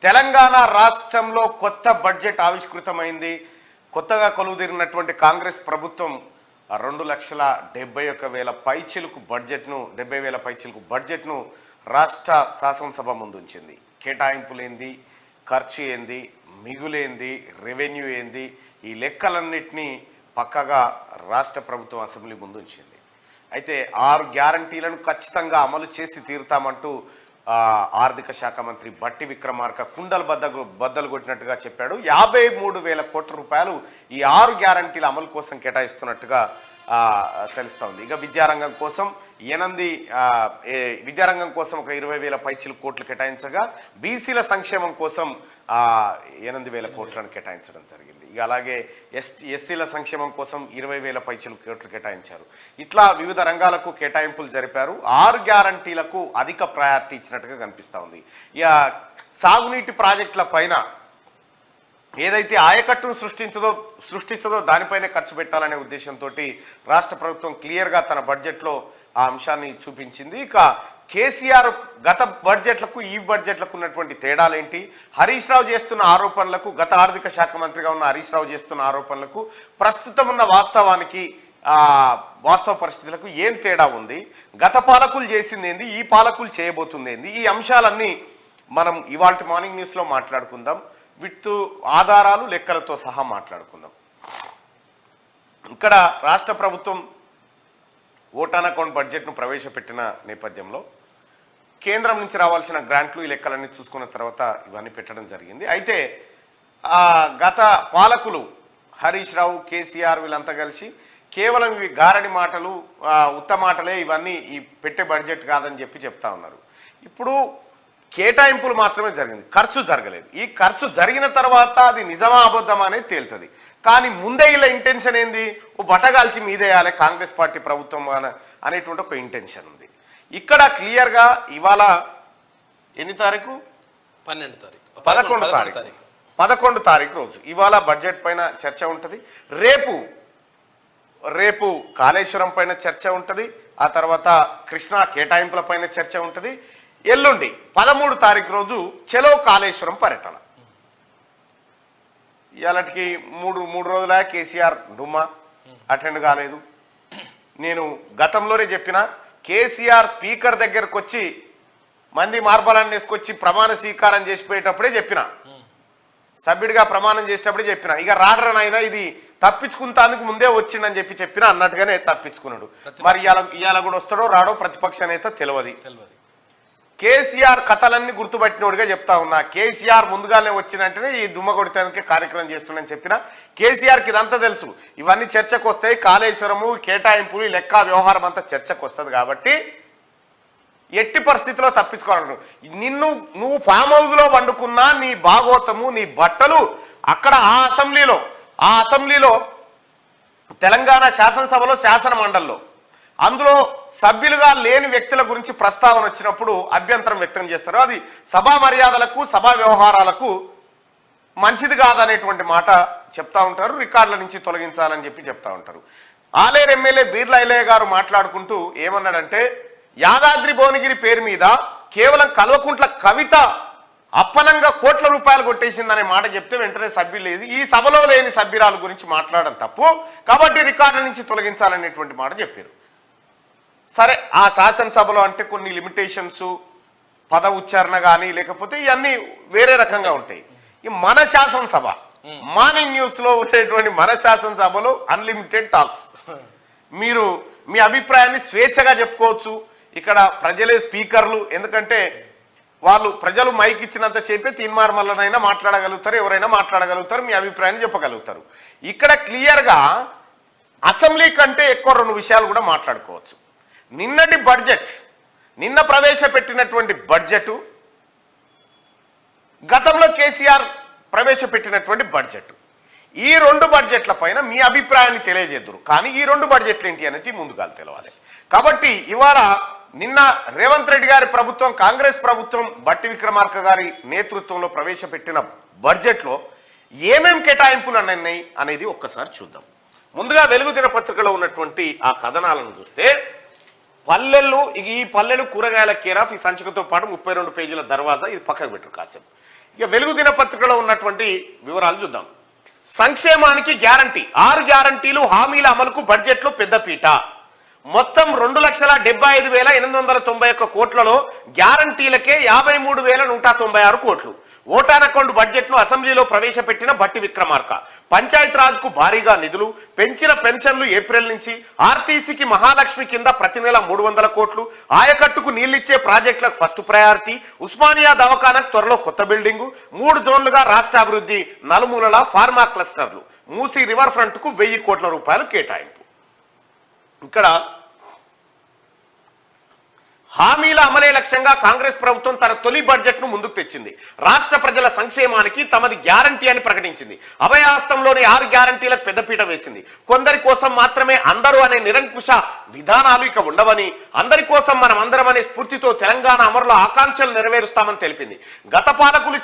తెలంగాణ రాష్ట్రంలో కొత్త బడ్జెట్ ఆవిష్కృతమైంది. కొత్తగా కొలువుదీరినటువంటి కాంగ్రెస్ ప్రభుత్వం 2,71,000 పైచిలుకు బడ్జెట్ను 70,000 పైచిలుకు బడ్జెట్ను రాష్ట్ర శాసనసభ ముందుంచింది. కేటాయింపులేంది, ఖర్చు ఏంది, మిగులేంది, రెవెన్యూ ఏంది, ఈ లెక్కలన్నింటినీ పక్కగా రాష్ట్ర ప్రభుత్వం అసెంబ్లీ ముందుంచింది. అయితే 6 గ్యారంటీలను ఖచ్చితంగా అమలు చేసి తీరుతామంటూ ఆర్థిక శాఖ మంత్రి బట్టి విక్రమార్క కుండలు బద్దలు కొట్టినట్టుగా చెప్పాడు. 53,000 కోట్ల రూపాయలు ఈ 6 గ్యారంటీల అమలు కోసం కేటాయిస్తున్నట్టుగా తెలుస్తూ ఉంది. ఇక విద్యారంగం కోసం విద్యారంగం కోసం ఒక 20,000 పైచిలు కోట్లు కేటాయించగా బీసీల సంక్షేమం కోసం 8,000 కోట్లను కేటాయించడం జరిగింది. ఇక అలాగే ఎస్సీల సంక్షేమం కోసం 20,000 పైచిలు కోట్లు కేటాయించారు. ఇట్లా వివిధ రంగాలకు కేటాయింపులు జరిపారు. 6 గ్యారంటీలకు అధిక ప్రయారిటీ ఇచ్చినట్టుగా కనిపిస్తూ ఉంది. ఇక సాగునీటి ప్రాజెక్టుల పైన ఏదైతే ఆయకట్టును సృష్టిస్తుందో దానిపైనే ఖర్చు పెట్టాలనే ఉద్దేశంతో రాష్ట్ర ప్రభుత్వం క్లియర్గా తన బడ్జెట్లో ఆ అంశాన్ని చూపించింది. ఇక కేసీఆర్ గత బడ్జెట్లకు ఈ బడ్జెట్లకు ఉన్నటువంటి తేడాలేంటి, హరీష్ రావు చేస్తున్న ఆరోపణలకు, గత ఆర్థిక శాఖ మంత్రిగా ఉన్న హరీష్ రావు చేస్తున్న ఆరోపణలకు ప్రస్తుతం ఉన్న వాస్తవ పరిస్థితులకు ఏం తేడా ఉంది, గత పాలకులు చేసింది ఏంది, ఈ పాలకులు చేయబోతుంది ఏంది, ఈ అంశాలన్నీ మనం ఇవాళ మార్నింగ్ న్యూస్లో మాట్లాడుకుందాం. విత్ ఆధారాలు లెక్కలతో సహా మాట్లాడుకుందాం. ఇక్కడ రాష్ట్ర ప్రభుత్వం ఓటాన్ అకౌంట్ బడ్జెట్ను ప్రవేశపెట్టిన నేపథ్యంలో కేంద్రం నుంచి రావాల్సిన గ్రాంట్లు ఈ లెక్కలన్నీ చూసుకున్న తర్వాత ఇవన్నీ పెట్టడం జరిగింది. అయితే గత పాలకులు హరీష్ రావు, కేసీఆర్ వీళ్ళంతా కలిసి కేవలం ఇవి గారడి మాటలు, ఉత్తమాటలే, ఇవన్నీ ఈ పెట్టే బడ్జెట్ కాదని చెప్తా ఉన్నారు. ఇప్పుడు కేటాయింపులు మాత్రమే జరిగింది, ఖర్చు జరగలేదు. ఈ ఖర్చు జరిగిన తర్వాత అది నిజమా అబద్ధమా అనేది తేలుతుంది. కానీ ముందే ఇలా ఇంటెన్షన్ ఏంది, ఓ బట్టగాల్చి మీదేయాలి కాంగ్రెస్ పార్టీ ప్రభుత్వం అనేటువంటి ఒక ఇంటెన్షన్ ఉంది. ఇక్కడ క్లియర్గా ఇవాళ ఎన్ని తారీఖు, 11 తారీఖు రోజు ఇవాళ బడ్జెట్ పైన చర్చ ఉంటుంది. రేపు కాళేశ్వరం పైన చర్చ ఉంటుంది. ఆ తర్వాత కృష్ణా కేటాయింపుల పైన చర్చ ఉంటుంది. ఎల్లుండి 13 తారీఖు రోజు చెలో కాళేశ్వరం పర్యటన. ఇవాళకి మూడు రోజుల కేసీఆర్ డుమ్మా అటెండ్ కాలేదు. నేను గతంలోనే చెప్పిన, కేసీఆర్ స్పీకర్ దగ్గరకు వచ్చి మంది మార్బలాన్ని వేసుకొచ్చి ప్రమాణ స్వీకారం చేసిపోయేటప్పుడే చెప్పిన, సభ్యుడిగా ప్రమాణం చేసేటప్పుడే చెప్పిన, ఇక రాడరనైనా ఇది తప్పించుకుంటానికి ముందే వచ్చిందని చెప్పిన అన్నట్టుగానే తప్పించుకున్నాడు. మరి ఇవాళ కూడా వస్తాడో రాడో ప్రతిపక్ష నేత తెలియదు. కేసీఆర్ కథలన్నీ గుర్తుపట్టినోడిగా చెప్తా ఉన్నా. కేసీఆర్ ముందుగానే వచ్చినంటేనే ఈ దుమ్మ కొడితే కార్యక్రమం చేస్తున్నానని చెప్పిన కేసీఆర్కి ఇదంతా తెలుసు. ఇవన్నీ చర్చకు వస్తాయి, కాళేశ్వరము, కేటాయింపులు, లెక్క వ్యవహారం అంతా చర్చకు వస్తుంది. కాబట్టి ఎట్టి పరిస్థితిలో తప్పించుకోవాలను. నువ్వు ఫామ్ హౌస్లో వండుకున్నా నీ భాగోతము, నీ బట్టలు అక్కడ ఆ అసెంబ్లీలో తెలంగాణ శాసనసభలో, శాసన మండలిలో అందులో సభ్యులుగా లేని వ్యక్తుల గురించి ప్రస్తావన వచ్చినప్పుడు అభ్యంతరం వ్యక్తం చేస్తారు. అది సభా మర్యాదలకు, సభా వ్యవహారాలకు మంచిది కాదనేటువంటి మాట చెప్తా ఉంటారు. రికార్డుల నుంచి తొలగించాలని చెప్తా ఉంటారు. ఆలేరు ఎమ్మెల్యే బీర్లా ఐలయ్య గారు మాట్లాడుకుంటూ ఏమన్నాడంటే, యాదాద్రి భువనగిరి పేరు మీద కేవలం కల్వకుంట్ల కవిత అప్పనంగా కోట్ల రూపాయలు కొట్టేసిందనే మాట చెప్తే వెంటనే సభ్యులు లేదు, ఈ సభలో లేని సభ్యురాల గురించి మాట్లాడడం తప్పు, కాబట్టి రికార్డుల నుంచి తొలగించాలనేటువంటి మాట చెప్పారు. సరే, ఆ శాసనసభలో అంటే కొన్ని లిమిటేషన్స్, పద ఉచ్చారణ కానీ లేకపోతే ఇవన్నీ వేరే రకంగా ఉంటాయి. ఈ మన శాసనసభ మార్నింగ్ న్యూస్లో ఉండేటువంటి మన శాసనసభలో అన్లిమిటెడ్ టాక్స్, మీరు మీ అభిప్రాయాన్ని స్వేచ్ఛగా చెప్పుకోవచ్చు. ఇక్కడ ప్రజలే స్పీకర్లు, ఎందుకంటే ప్రజలు మైక్ ఇచ్చినంత సేపే తీన్మార్మల్లనైనా మాట్లాడగలుగుతారు, ఎవరైనా మాట్లాడగలుగుతారు, మీ అభిప్రాయాన్ని చెప్పగలుగుతారు. ఇక్కడ క్లియర్గా అసెంబ్లీ కంటే ఎక్కువ 2 విషయాలు కూడా మాట్లాడుకోవచ్చు. నిన్నటి బడ్జెట్, నిన్న ప్రవేశపెట్టినటువంటి బడ్జెట్, గతంలో కేసీఆర్ ప్రవేశపెట్టినటువంటి బడ్జెట్, ఈ 2 బడ్జెట్ల పైన మీ అభిప్రాయాన్ని తెలియజేద్దరు. కానీ ఈ 2 బడ్జెట్లు ఏంటి అనేది ముందుగా తెలవాలి. కాబట్టి ఇవాళ నిన్న రేవంత్ రెడ్డి గారి ప్రభుత్వం, కాంగ్రెస్ ప్రభుత్వం బట్టి విక్రమార్క గారి నేతృత్వంలో ప్రవేశపెట్టిన బడ్జెట్లో ఏమేం కేటాయింపులు ఉన్నాయి అనేది ఒక్కసారి చూద్దాం. ముందుగా వెలుగు దినపత్రికలో ఉన్నటువంటి ఆ కథనాలను చూస్తే పల్లెల్లో ఈ పల్లెలు కూరగాయల కేరాఫ్ ఈ సంచికతో పాటు 32 పేజీల దర్వాజా ఇది పక్కకు పెట్టరు కాసేపు. ఇక వెలుగు దినపత్రికలో ఉన్నటువంటి వివరాలు చూద్దాం. సంక్షేమానికి గ్యారంటీ 6 గ్యారంటీలు హామీల అమలుకు బడ్జెట్లో పెద్దపీట. మొత్తం 2,75,891 కోట్లలో గ్యారంటీలకే 53,196 కోట్లు. ఓటాన్ అకౌంట్ బడ్జెట్ ను అసెంబ్లీలో ప్రవేశపెట్టిన భట్టి విక్రమార్క. పంచాయత్ రాజ్ కు భారీగా నిధులు, పెంచిన పెన్షన్లు ఏప్రిల్ నుంచి, ఆర్టీసీకి మహాలక్ష్మి కింద ప్రతి నెల 300 కోట్లు, ఆయకట్టుకు నీళ్లిచ్చే ప్రాజెక్టులకు ఫస్ట్ ప్రయారిటీ, ఉస్మానియా దవాఖానకు త్వరలో కొత్త బిల్డింగు, 3 జోన్లుగా రాష్ట్ర అభివృద్ధి, నలుమూలల ఫార్మా క్లస్టర్లు, మూసీ రివర్ ఫ్రంట్ కు 1000 కోట్ల రూపాయలు కేటాయింపు. ఇక్కడ హామీల అమలే లక్ష్యంగా కాంగ్రెస్ ప్రభుత్వం తన తొలి బడ్జెట్ ను ముందుకు తెచ్చింది. రాష్ట్ర ప్రజల సంక్షేమానికి తమది గ్యారంటీ అని ప్రకటించింది. అభయహస్తంలోని 6 గ్యారంటీలకు పెద్దపీట వేసింది. కొందరి కోసం మాత్రమే అందరూ అనే నిరంకుశ విధానాలు ఇక ఉండవని, అందరి కోసం మనం అందరం అనే స్ఫూర్తితో తెలంగాణ అమరుల ఆకాంక్షలు నెరవేరుస్తామని తెలిపింది. గత పాలకులు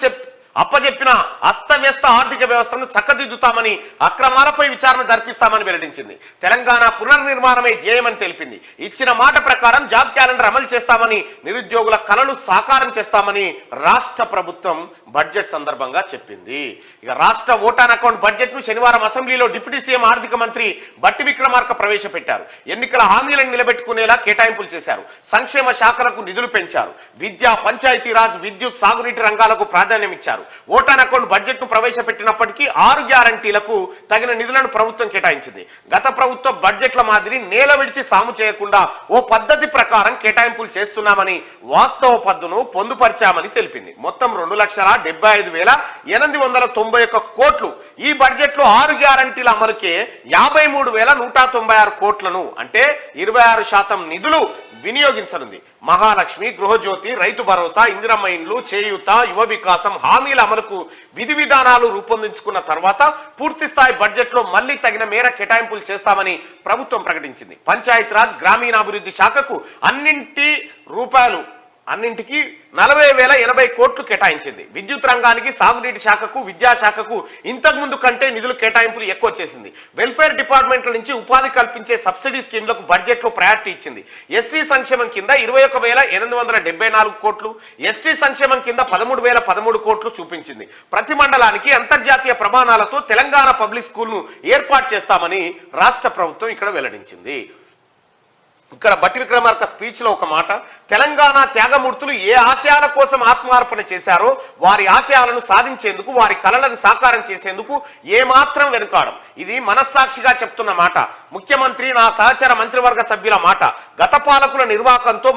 అప్పజెప్పిన అస్తవ్యస్త ఆర్థిక వ్యవస్థను చక్కదిద్దుతామని, అక్రమాలపై విచారణ జరిపిస్తామని వెల్లడించింది. తెలంగాణ పునర్నిర్మాణమే ధ్యేయమని తెలిపింది. ఇచ్చిన మాట ప్రకారం జాబ్ క్యాలెండర్ అమలు చేస్తామని, నిరుద్యోగుల కలలు సాకారం చేస్తామని రాష్ట్ర ప్రభుత్వం బడ్జెట్ సందర్భంగా చెప్పింది. ఇక రాష్ట్ర ఓటాన్ అకౌంట్ బడ్జెట్ ను శనివారం అసెంబ్లీలో డిప్యూటీ సీఎం ఆర్థిక మంత్రి భట్టి విక్రమార్క ప్రవేశపెట్టారు. ఎన్నికల హామీలను నిలబెట్టుకునేలా కేటాయింపులు చేశారు. సంక్షేమ శాఖలకు నిధులు పెంచారు. విద్య, పంచాయతీరాజ్, విద్యుత్, సాగునీటి రంగాలకు ప్రాధాన్యం ఇచ్చారు. ఓటాన్ అకౌంట్ బడ్జెట్ ను ప్రవేశపెట్టినప్పటికీ 6 గ్యారంటీలకు తగిన నిధులను ప్రభుత్వం కేటాయించింది. గత ప్రభుత్వ బడ్జెట్ల మాదిరి నేల విడిచి సాము చేయకుండా ఓ పద్ధతి ప్రకారం కేటాయింపులు చేస్తున్నామని, వాస్తవ పద్దును పొందుపరిచామని తెలిపింది. మొత్తం 2,75,891 కోట్లు. ఈ బడ్జెట్ లో 6 గ్యారంటీల అమలుకే 53,196 కోట్లను అంటే 26% నిధులు వినియోగించనుంది. మహాలక్ష్మి, గృహజ్యోతి, రైతు భరోసా, ఇందిరమ్మ ఇండ్లు, చేయూత, యువ వికాసం హామీల అమలుకు విధి విధానాలు రూపొందించుకున్న తర్వాత పూర్తి స్థాయి బడ్జెట్ లో మళ్లీ తగిన మేర కేటాయింపులు చేస్తామని ప్రభుత్వం ప్రకటించింది. పంచాయతీరాజ్, గ్రామీణాభివృద్ధి శాఖకు అన్నింటికి 40,080 కోట్లు కేటాయించింది. విద్యుత్ రంగానికి, సాగునీటి శాఖకు, విద్యాశాఖకు ఇంతకుముందు కంటే నిధులు కేటాయింపులు ఎక్కువ చేసింది. వెల్ఫేర్ డిపార్ట్మెంట్ల నుంచి ఉపాధి కల్పించే సబ్సిడీ స్కీమ్లకు బడ్జెట్ లో ప్రయారిటీ ఇచ్చింది. ఎస్సీ సంక్షేమం కింద 21,874 కోట్లు, ఎస్టీ సంక్షేమం కింద 13,013 కోట్లు చూపించింది. ప్రతి మండలానికి అంతర్జాతీయ ప్రమాణాలతో తెలంగాణ పబ్లిక్ స్కూల్ ను ఏర్పాటు చేస్తామని రాష్ట్ర ప్రభుత్వం ఇక్కడ వెల్లడించింది. ఇక్కడ భట్టి విక్రమార్క స్పీచ్ లో ఒక మాట, తెలంగాణ త్యాగమూర్తులు ఏ ఆశయాల కోసం ఆత్మార్పణ చేశారో వారి ఆశయాలను సాధించేందుకు, వారి కలలను సాకారం చేసేందుకు ఏమాత్రం వెనుకాడం. ఇది మనస్సాక్షిగా చెప్తున్న మాట. ముఖ్యమంత్రి, నా సహచర మంత్రివర్గ సభ్యుల మాట. గత పాలకుల నిర్వాకంతో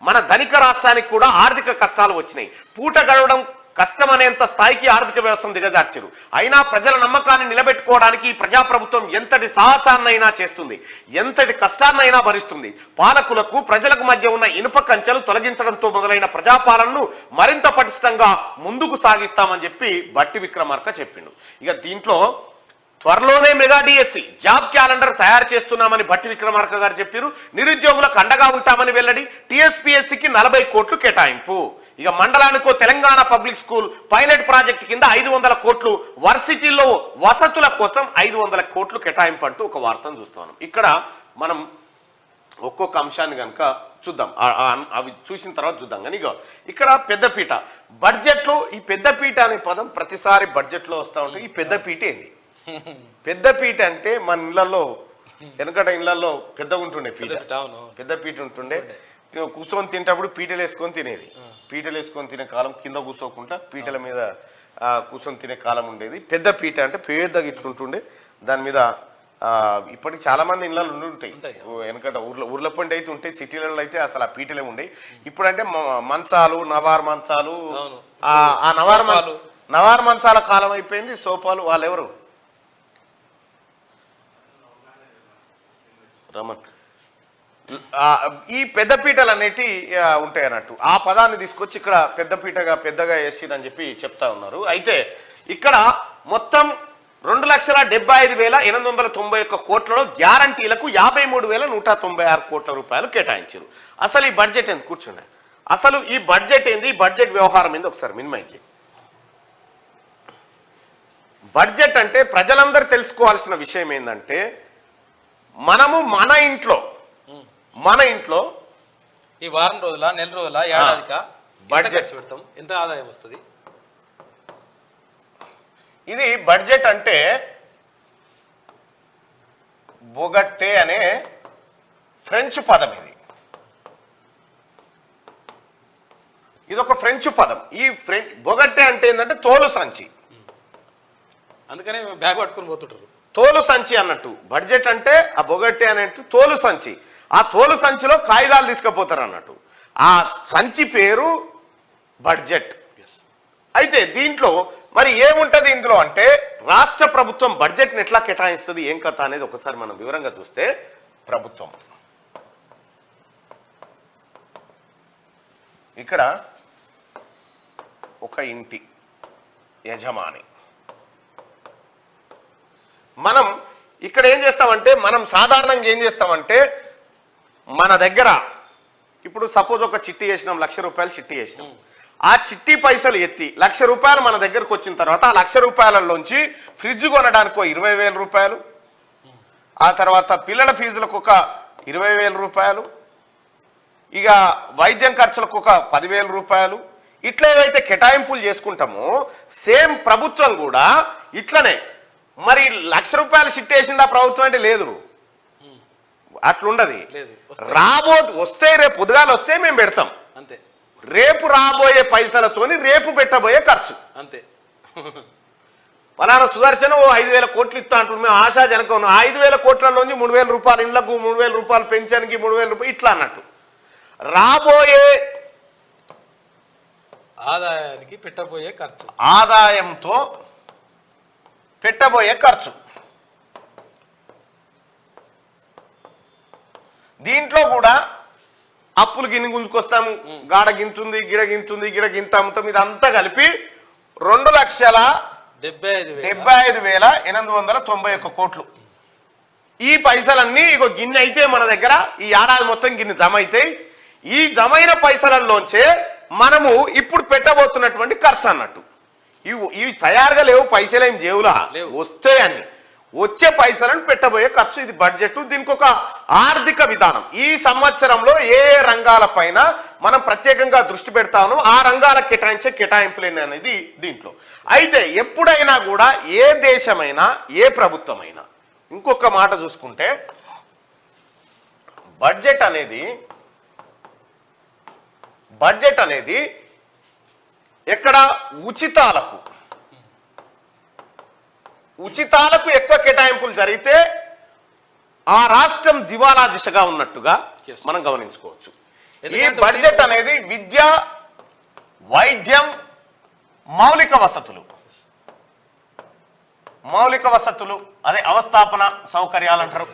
మన ధనిక రాష్ట్రానికి కూడా ఆర్థిక కష్టాలు వచ్చినాయి. పూట గడవడం కష్టమనేంత స్థాయికి ఆర్థిక వ్యవస్థను దిగజార్చారు. అయినా ప్రజల నమ్మకాన్ని నిలబెట్టుకోవడానికి ఈ ప్రజాప్రభుత్వం ఎంతటి సాహసాన్నైనా చేస్తుంది, ఎంతటి కష్టాన్నైనా భరిస్తుంది. పాలకులకు ప్రజలకు మధ్య ఉన్న ఇనుప కంచెలు తొలగించడంతో మొదలైన ప్రజాపాలనను మరింత పటిష్టంగా ముందుకు సాగిస్తామని చెప్పి భట్టి విక్రమార్క చెప్పిండు. ఇక దీంట్లో త్వరలోనే మెగా డిఎస్సి జాబ్ క్యాలెండర్ తయారు చేస్తున్నామని భట్టి విక్రమార్క గారు చెప్పారు. నిరుద్యోగులకు అండగా ఉంటామని వెల్లడి. టీఎస్పీఎస్సీకి 40 కోట్లు కేటాయింపు. ఇక మండలానికో Telangana public school pilot project కింద 500 కోట్లు, వర్సిటీల్లో వసతుల కోసం 500 కోట్లు కేటాయింపు అంటూ ఒక వార్తను చూస్తున్నాం. ఇక్కడ మనం ఒక్కొక్క అంశాన్ని కనుక చూద్దాం, అవి చూసిన తర్వాత చూద్దాం. కానీ ఇక్కడ పెద్దపీట బడ్జెట్లో ఈ పెద్దపీట అనే పదం ప్రతిసారి బడ్జెట్లో వస్తూ ఉంటుంది. ఈ పెద్దపీట ఏంది? పెద్దపీట అంటే మన ఇళ్లలో వెనకట ఇళ్లలో పెద్దగా ఉంటుండే పీట, పెద్ద పీట ఉంటుండే. కూర్చొని తింటప్పుడు పీటలు వేసుకొని తినేది. పీటలు వేసుకొని తినే కాలం, కింద కూర్చోకుండా పీటల మీద కూర్చొని తినే కాలం ఉండేది. పెద్ద పీట అంటే పెద్దగా ఇట్లుంటుండే. దాని మీద ఇప్పటికి చాలా మంది ఇళ్ళలో ఉండి ఉంటాయి. వెనకట ఊర్ల పంట అయితే ఉంటాయి, సిటీలలో అయితే అసలు ఆ పీటలే ఉండేవి. ఇప్పుడంటే మంచాలు, నవార్ మంచాలు, ఆ నవార్ మంచాల కాలం అయిపోయింది. సోఫాలు వాళ్ళెవరు రమన్, ఈ పెద్దపీటలు అనేటి ఉంటాయి అన్నట్టు. ఆ పదాన్ని తీసుకొచ్చి ఇక్కడ పెద్దగా వేసిరని చెప్పి చెప్తా ఉన్నారు. అయితే ఇక్కడ మొత్తం 2,75,891 కోట్లలో గ్యారంటీలకు 53,196 కోట్ల రూపాయలు కేటాయించారు. అసలు ఈ బడ్జెట్ ఏంది? కూర్చున్నాయి. అసలు ఈ బడ్జెట్ ఏంది, ఈ బడ్జెట్ వ్యవహారం ఏంది ఒకసారి మినిమైజ్ చేయి. బడ్జెట్ అంటే ప్రజలందరూ తెలుసుకోవాల్సిన విషయం ఏంటంటే, మనము మన ఇంట్లో మన ఇంట్లో ఈ వారం రోజుల నెల రోజుల ఏడాదిక బడ్జెట్ పెడతాం, ఎంత ఆదాయం వస్తుంది? ఇది బడ్జెట్ అంటే బొగట్టే అనే ఫ్రెంచ్ పదం. ఇది ఒక ఫ్రెంచ్ పదం. ఈ బొగట్టే అంటే ఏంటంటే తోలు సంచి, అందుకనే బ్యాగ్ పట్టుకుని పోతుంటారు. తోలు సంచి అన్నట్టు బడ్జెట్ అంటే ఆ బొగట్టే అనేట్టు తోలు సంచి. ఆ తోలు సంచిలో కాగితాలు తీసుకుపోతారు అన్నట్టు. ఆ సంచి పేరు బడ్జెట్. అయితే దీంట్లో మరి ఏముంటది ఇందులో అంటే రాష్ట్ర ప్రభుత్వం బడ్జెట్ని ఎట్లా కేటాయిస్తుంది, ఏం కథ అనేది ఒకసారి మనం వివరంగా చూస్తే, ప్రభుత్వం ఇక్కడ ఒక ఇంటి యజమాని, మనం ఇక్కడ ఏం చేస్తామంటే, మనం సాధారణంగా ఏం చేస్తామంటే, మన దగ్గర ఇప్పుడు సపోజ్ ఒక చిట్టి వేసినాం, 1,00,000 రూపాయలు చిట్టి వేసినాం. ఆ చిట్టి పైసలు ఎత్తి 1,00,000 రూపాయలు మన దగ్గరకు వచ్చిన తర్వాత ఆ 1,00,000 రూపాయలలోంచి ఫ్రిడ్జ్ కొనడానికి 20,000 రూపాయలు, ఆ తర్వాత పిల్లల ఫీజులకు ఒక 20,000 రూపాయలు, ఇక వైద్యం ఖర్చులకు ఒక 10,000 రూపాయలు, ఇట్లా ఏవైతే కేటాయింపులు చేసుకుంటామో సేమ్ ప్రభుత్వం కూడా ఇట్లనే. మరి 1,00,000 రూపాయలు చిట్టేసిందా ప్రభుత్వం అంటే లేదు, అట్లుండదు. వస్తే రేపు పొద్దుగాలు వస్తే మేము పెడతాం అంతే. రేపు రాబోయే పైసలతోని రేపు పెట్టబోయే ఖర్చు అంతే. పలానా సుదర్శనం 5,000 కోట్లు ఇస్తా అంటున్నాం, మేము ఆశాజనకం 5,000 కోట్లలోంచి 3,000 రూపాయలు ఇళ్లకు, 3,000 రూపాయలు పెన్షన్కి, 3,000 రూపాయలు ఇట్లా అన్నట్టు రాబోయే ఆదాయానికి పెట్టబోయే ఖర్చు, ఆదాయంతో పెట్టబోయే ఖర్చు. దీంట్లో కూడా అప్పులు గిన్ని గుంజుకొస్తాము, గాడ గింతుంది, గిడ గింతుంది, గిడ గింత అమ్ముతాం, ఇదంతా కలిపి 2,75,891 కోట్లు. ఈ పైసలన్నీ ఇగో గిన్నె అయితే మన దగ్గర ఈ ఏడాది మొత్తం గిన్నె జమ అవుతాయి. ఈ జమైన పైసలలోంచే మనము ఇప్పుడు పెట్టబోతున్నటువంటి ఖర్చు అన్నట్టు. ఇవి తయారుగా లేవు, పైసలు ఏం జేవులా వస్తే అని వచ్చే పైసలను పెట్టబోయే ఖర్చు. ఇది బడ్జెట్. దీనికి ఒక ఆర్థిక విధానం. ఈ సంవత్సరంలో ఏ రంగాల పైన మనం ప్రత్యేకంగా దృష్టి పెడతామో ఆ రంగాలకు కేటాయించే కేటాయింపులేని అనేది దీంట్లో. అయితే ఎప్పుడైనా కూడా ఏ దేశమైనా ఏ ప్రభుత్వమైనా ఇంకొక మాట చూసుకుంటే బడ్జెట్ అనేది ఎక్కడ ఉచితాలకు ఎక్కువ కేటాయింపులు జరిగితే ఆ రాష్ట్రం దివాలా దిశగా ఉన్నట్టుగా మనం గమనించుకోవచ్చు. ఈ బడ్జెట్ అనేది విద్య, వైద్యం, మౌలిక వసతులు అదే అవస్థాపన సౌకర్యాలు అంటారు,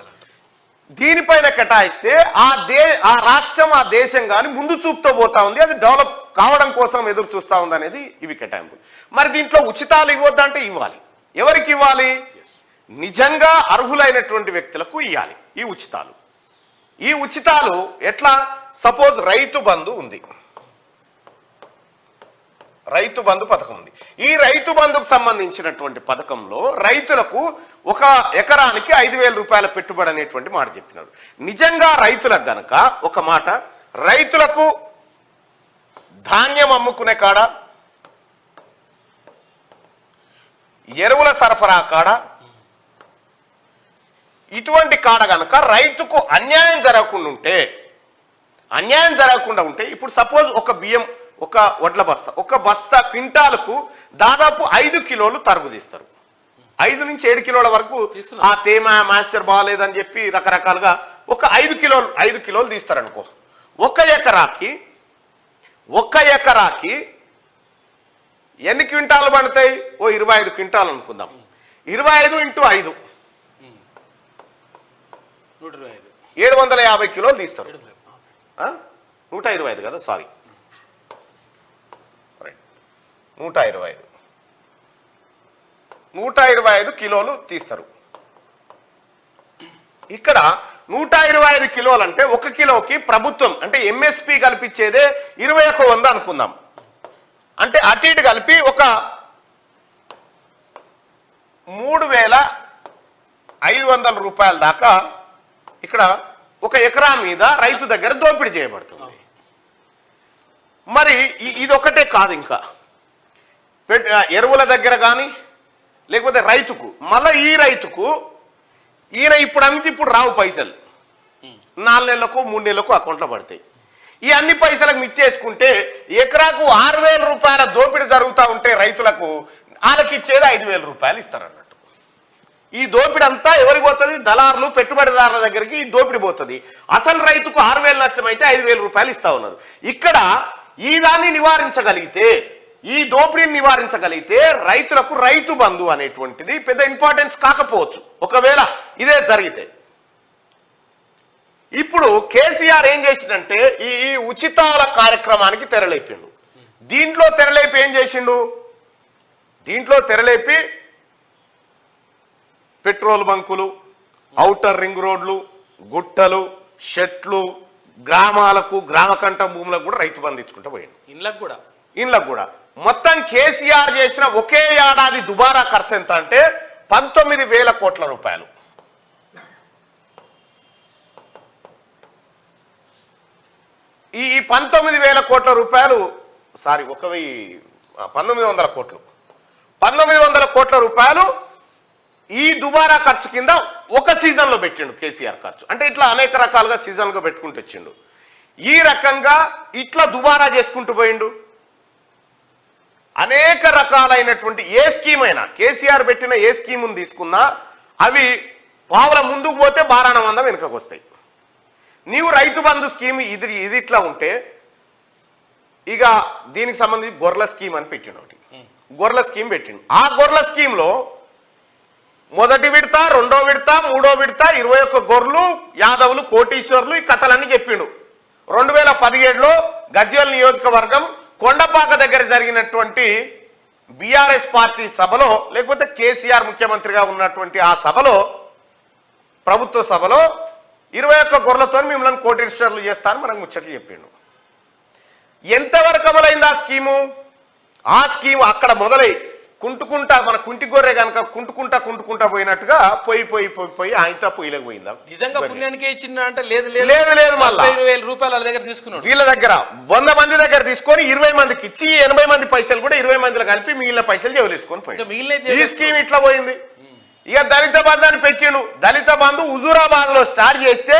దీనిపైన కేటాయిస్తే ఆ రాష్ట్రం ఆ దేశం కానీ ముందు చూపుతో పోతా ఉంది, అది డెవలప్ కావడం కోసం ఎదురు చూస్తూ ఉంది అనేది ఇవి కేటాయింపులు. మరి దీంట్లో ఉచితాలు ఇవ్వద్దంటే ఇవ్వాలి. ఎవరికి ఇవ్వాలి? నిజంగా అర్హులైనటువంటి వ్యక్తులకు ఇవ్వాలి ఈ ఉచితాలు ఎట్లా? సపోజ్ రైతు బంధు ఉంది, రైతు బంధు పథకం ఉంది. ఈ రైతు బంధుకు సంబంధించినటువంటి పథకంలో రైతులకు ఒక ఎకరానికి 5,000 రూపాయల పెట్టుబడి అనేటువంటి మాట చెప్పినారు. నిజంగా రైతులకు గనక ఒక మాట, రైతులకు ధాన్యం అమ్ముకునే కాడ, ఎరువుల సరఫరా కాడ, ఇటువంటి కాడ గనక రైతుకు అన్యాయం జరగకుండా ఉంటే ఇప్పుడు సపోజ్ ఒక బియ్యం, ఒక వడ్ల బస్తా, ఒక బస్తా క్వింటాలకు దాదాపు 5 కిలోలు తరుగు తీస్తారు. 5 నుంచి 7 కిలోల వరకు ఆ తేమ మాస్టర్ బాగాలేదని చెప్పి రకరకాలుగా ఒక 5 కిలోలు తీస్తారనుకో. ఒక ఎకరాకి ఎన్ని క్వింటాలు పండుతాయి? ఓ 25 క్వింటాలు అనుకుందాం. 25 × 5 750 కిలోలు తీస్తారు. 125 కదా, సారీ 125 కిలోలు తీస్తారు. ఇక్కడ 125 కిలోలు అంటే 1 కిలోకి ప్రభుత్వం అంటే ఎంఎస్పి కల్పించేదే 2100 అనుకుందాం. అంటే అటు ఇటు కలిపి ఒక 3,500 రూపాయల దాకా ఇక్కడ ఒక ఎకరా మీద రైతు దగ్గర దోపిడీ చేయబడుతుంది. మరి ఇది ఒకటే కాదు, ఇంకా ఎరువుల దగ్గర కానీ లేకపోతే రైతుకు మళ్ళీ ఈ రైతుకు ఈయన ఇప్పుడు రావు పైసలు, 4 నెలలకు 3 నెలలకు అకౌంట్లో పడతాయి. ఈ అన్ని పైసలకు మిచ్చేసుకుంటే ఎకరాకు 6,000 రూపాయల దోపిడీ జరుగుతూ ఉంటే రైతులకు వాళ్ళకి ఇచ్చేది 5,000 రూపాయలు ఇస్తారన్నట్టు. ఈ దోపిడీ అంతా ఎవరికి పోతుంది? దళారులు, పెట్టుబడిదారుల దగ్గరికి ఈ దోపిడీ పోతుంది. అసలు రైతుకు 6,000 నష్టం అయితే 5,000 రూపాయలు ఇస్తా ఉన్నారు. ఇక్కడ ఈ దాన్ని నివారించగలిగితే, ఈ దోపిడీని నివారించగలిగితే రైతులకు రైతు బంధు అనేటువంటిది పెద్ద ఇంపార్టెన్స్ కాకపోవచ్చు ఒకవేళ ఇదే జరిగితే. ఇప్పుడు కేసీఆర్ ఏం చేసిండంటే ఈ ఉచితాల కార్యక్రమానికి తెరలేపిండు. దీంట్లో తెరలేపి ఏం చేసిండు? దీంట్లో తెరలేపి పెట్రోల్ బంకులు, ఔటర్ రింగ్ రోడ్లు, గుట్టలు, షెట్లు, గ్రామాలకు, గ్రామకంఠ భూములకు కూడా రైతు బంధు ఇచ్చుకుంటూ పోయింది. ఇండ్లకు కూడా మొత్తం కేసీఆర్ చేసిన ఒకే ఏడాది దుబారా ఖర్చు ఎంత అంటే 19,000 కోట్ల రూపాయలు. ఈ 19,000 కోట్ల రూపాయలు 1900 కోట్లు 1900 కోట్ల రూపాయలు ఈ దుబారా ఖర్చు కింద ఒక సీజన్లో పెట్టిండు కేసీఆర్ ఖర్చు. అంటే ఇట్లా అనేక రకాలుగా సీజన్గా పెట్టుకుంటూ వచ్చిండు. ఈ రకంగా ఇట్లా దుబారా చేసుకుంటూ పోయిండు. అనేక రకాలైనటువంటి ఏ స్కీమ్ అయినా కేసీఆర్ పెట్టిన ఏ స్కీమును తీసుకున్నా అవి పావుల ముందుకు పోతే బారాణ మందం వెనుకకు వస్తాయి. నీవు రైతు బంధు స్కీమ్ ఇది ఇట్లా ఉంటే ఇక దీనికి సంబంధించి గొర్రెల స్కీమ్ అని పెట్టిండు. ఒకటి గొర్రెల స్కీమ్ పెట్టిండు. ఆ గొర్రెల స్కీమ్లో మొదటి విడత, రెండో విడత, మూడో విడత 21 గొర్రెలు, యాదవులు, కోటీశ్వర్లు ఈ కథలన్నీ చెప్పిండు. 2017లో గజ్వేల్ నియోజకవర్గం కొండపాక దగ్గర జరిగినటువంటి బీఆర్ఎస్ పార్టీ సభలో, లేకపోతే కేసీఆర్ ముఖ్యమంత్రిగా ఉన్నటువంటి ఆ సభలో, ప్రభుత్వ సభలో 21 గొర్రెలతో మిమ్మల్ని కోటీశ్వర్లు చేస్తానని మనకు ముచ్చట్లు చెప్పిండు. ఎంతవరకు అమలైంది ఆ స్కీము? ఆ స్కీము అక్కడ మొదలై కుంటుకుంటా, మన కుంటి గొర్రె కనుక కుంటుకుంటా పోయినట్టుగా పోయి ఆయనతో పొయ్యిలకు పోయిందా? నిజంగా పుణ్యానికే ఇచ్చిందా అంటే లేదు మళ్ళీ 20,000 రూపాయల దగ్గర తీసుకున్నాడు. వీళ్ళ దగ్గర 100 మంది దగ్గర తీసుకొని 20 మందికి ఇచ్చి 80 మంది పైసలు కూడా 20 మందిలో కలిపి మిగిలిన పైసలు జవలేసుకొని పోయి ఈ స్కీమ్ ఇట్లా పోయింది. ఇక దళిత బంధు అని పెట్టిండు. దళిత బంధు హుజూరాబాద్ లో స్టార్ట్ చేస్తే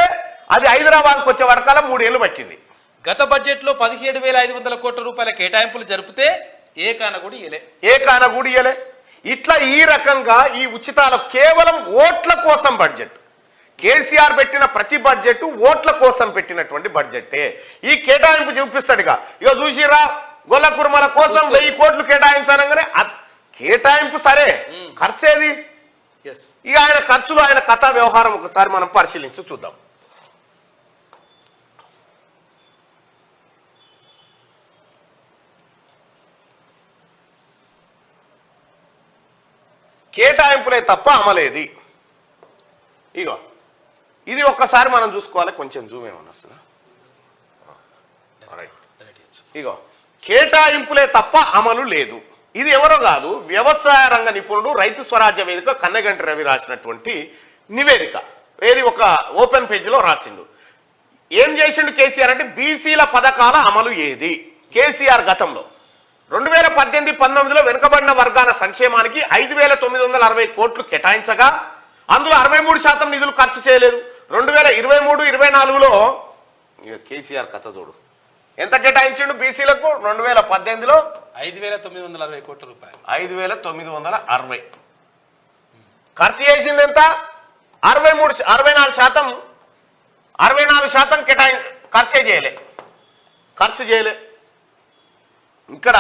అది హైదరాబాద్కు వచ్చే వరకాల 3 ఏళ్ళు పట్టింది. గత బడ్జెట్ లో 17,500 కోట్ల రూపాయల కేటాయింపులు జరిపితే ఏ కాన కూడా ఇయ్యలే. ఇట్లా ఈ రకంగా ఈ ఉచితాలు కేవలం ఓట్ల కోసం బడ్జెట్. కేసీఆర్ పెట్టిన ప్రతి బడ్జెట్ ఓట్ల కోసం పెట్టినటువంటి బడ్జెట్టే. ఈ కేటాయింపు చూపిస్తాడుగా, ఇక చూసిరా గొల్ల కుర్మల కోసం 1000 కోట్లు కేటాయించనగానే కేటాయింపు సరే, ఖర్చేది? ఇక ఆయన ఖర్చులు, ఆయన కథా వ్యవహారం ఒకసారి మనం పరిశీలించి చూద్దాం. కేటాయింపులే తప్ప అమలేది. ఇగో ఇది ఒక్కసారి మనం చూసుకోవాలి. కొంచెం జూమ్ ఏమన్నా వస్తుందా? ఇగో కేటాయింపులే తప్ప అమలు లేదు. ఇది ఎవరో కాదు, వ్యవసాయ రంగ నిపుణుడు, రైతు స్వరాజ్య వేదిక కన్నగంటి రవి రాసినటువంటి నివేదిక. ఏది ఒక ఓపెన్ పేజీలో రాసిండు. ఏం చేసిండు కేసీఆర్ అంటే బీసీల పథకాల అమలు ఏది కేసీఆర్ గతంలో 2018-19లో వెనుకబడిన వర్గాల సంక్షేమానికి 5,960 కోట్లు కేటాయించగా అందులో 63% నిధులు ఖర్చు చేయలేదు. 2023-24లో కేసీఆర్ కథ చూడు ఎంత కేటాయించిండు బీసీలకు. 2018లో 5,960 కోట్ల రూపాయలు. 5,960 ఖర్చు చేసింది ఎంత? 64% ఖర్చు చేయలే. ఇక్కడ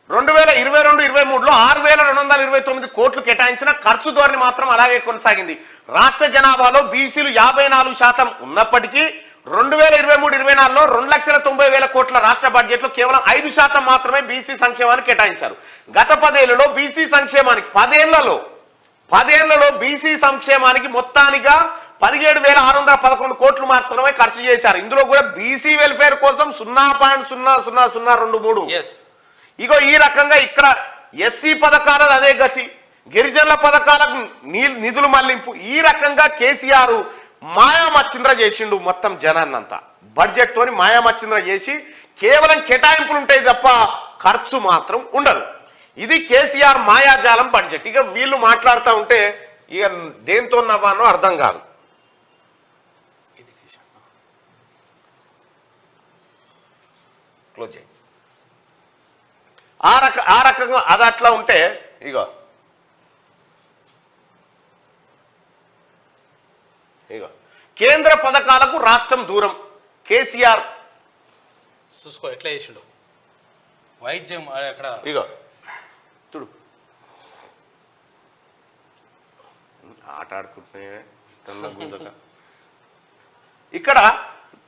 2022-23లో 6,229 కోట్లు కేటాయించిన ఖర్చు ధోరణి మాత్రం అలాగే కొనసాగింది. రాష్ట్ర జనాభాలో బీసీలు 54% ఉన్నప్పటికీ 2023-24లో 2,90,000 కోట్ల రాష్ట్ర బడ్జెట్ లో కేవలం 5% మాత్రమే బీసీ సంక్షేమానికి కేటాయించారు. గత 10 ఏళ్లలో బీసీ సంక్షేమానికి 10 ఏళ్లలో బీసీ సంక్షేమానికి మొత్తానిగా 17,611 కోట్లు మాత్రమే ఖర్చు చేశారు. ఇందులో కూడా బీసీ వెల్ఫేర్ కోసం 0.00023. ఇగో ఈ రకంగా ఇక్కడ ఎస్సీ పథకాలకు అదే గతి, గిరిజనుల పథకాలకు నిధులు మళ్లింపు. ఈ రకంగా కేసీఆర్ మాయామచ్చింద్ర చేసిండు మొత్తం జనాన్నంతా. బడ్జెట్ తోని మాయామచ్చింద్ర చేసి కేవలం కేటాయింపులు ఉంటాయి తప్ప ఖర్చు మాత్రం ఉండదు. ఇది కేసీఆర్ మాయాజాలం బడ్జెట్. ఇక వీళ్ళు మాట్లాడుతూ ఉంటే ఇక దేంతో నవ్వానో అర్థం కాదు. క్లోజ్ చేయి. ఆ రకంగా అది అట్లా ఉంటే ఇగో కేంద్ర పథకాలకు రాష్ట్రం దూరం. కేసీఆర్ చూసుకో ఎట్లా చేసిండు వైద్యం అక్కడ. ఇగో చూడు ఆట ఆడుకుంటున్నా ఇక్కడ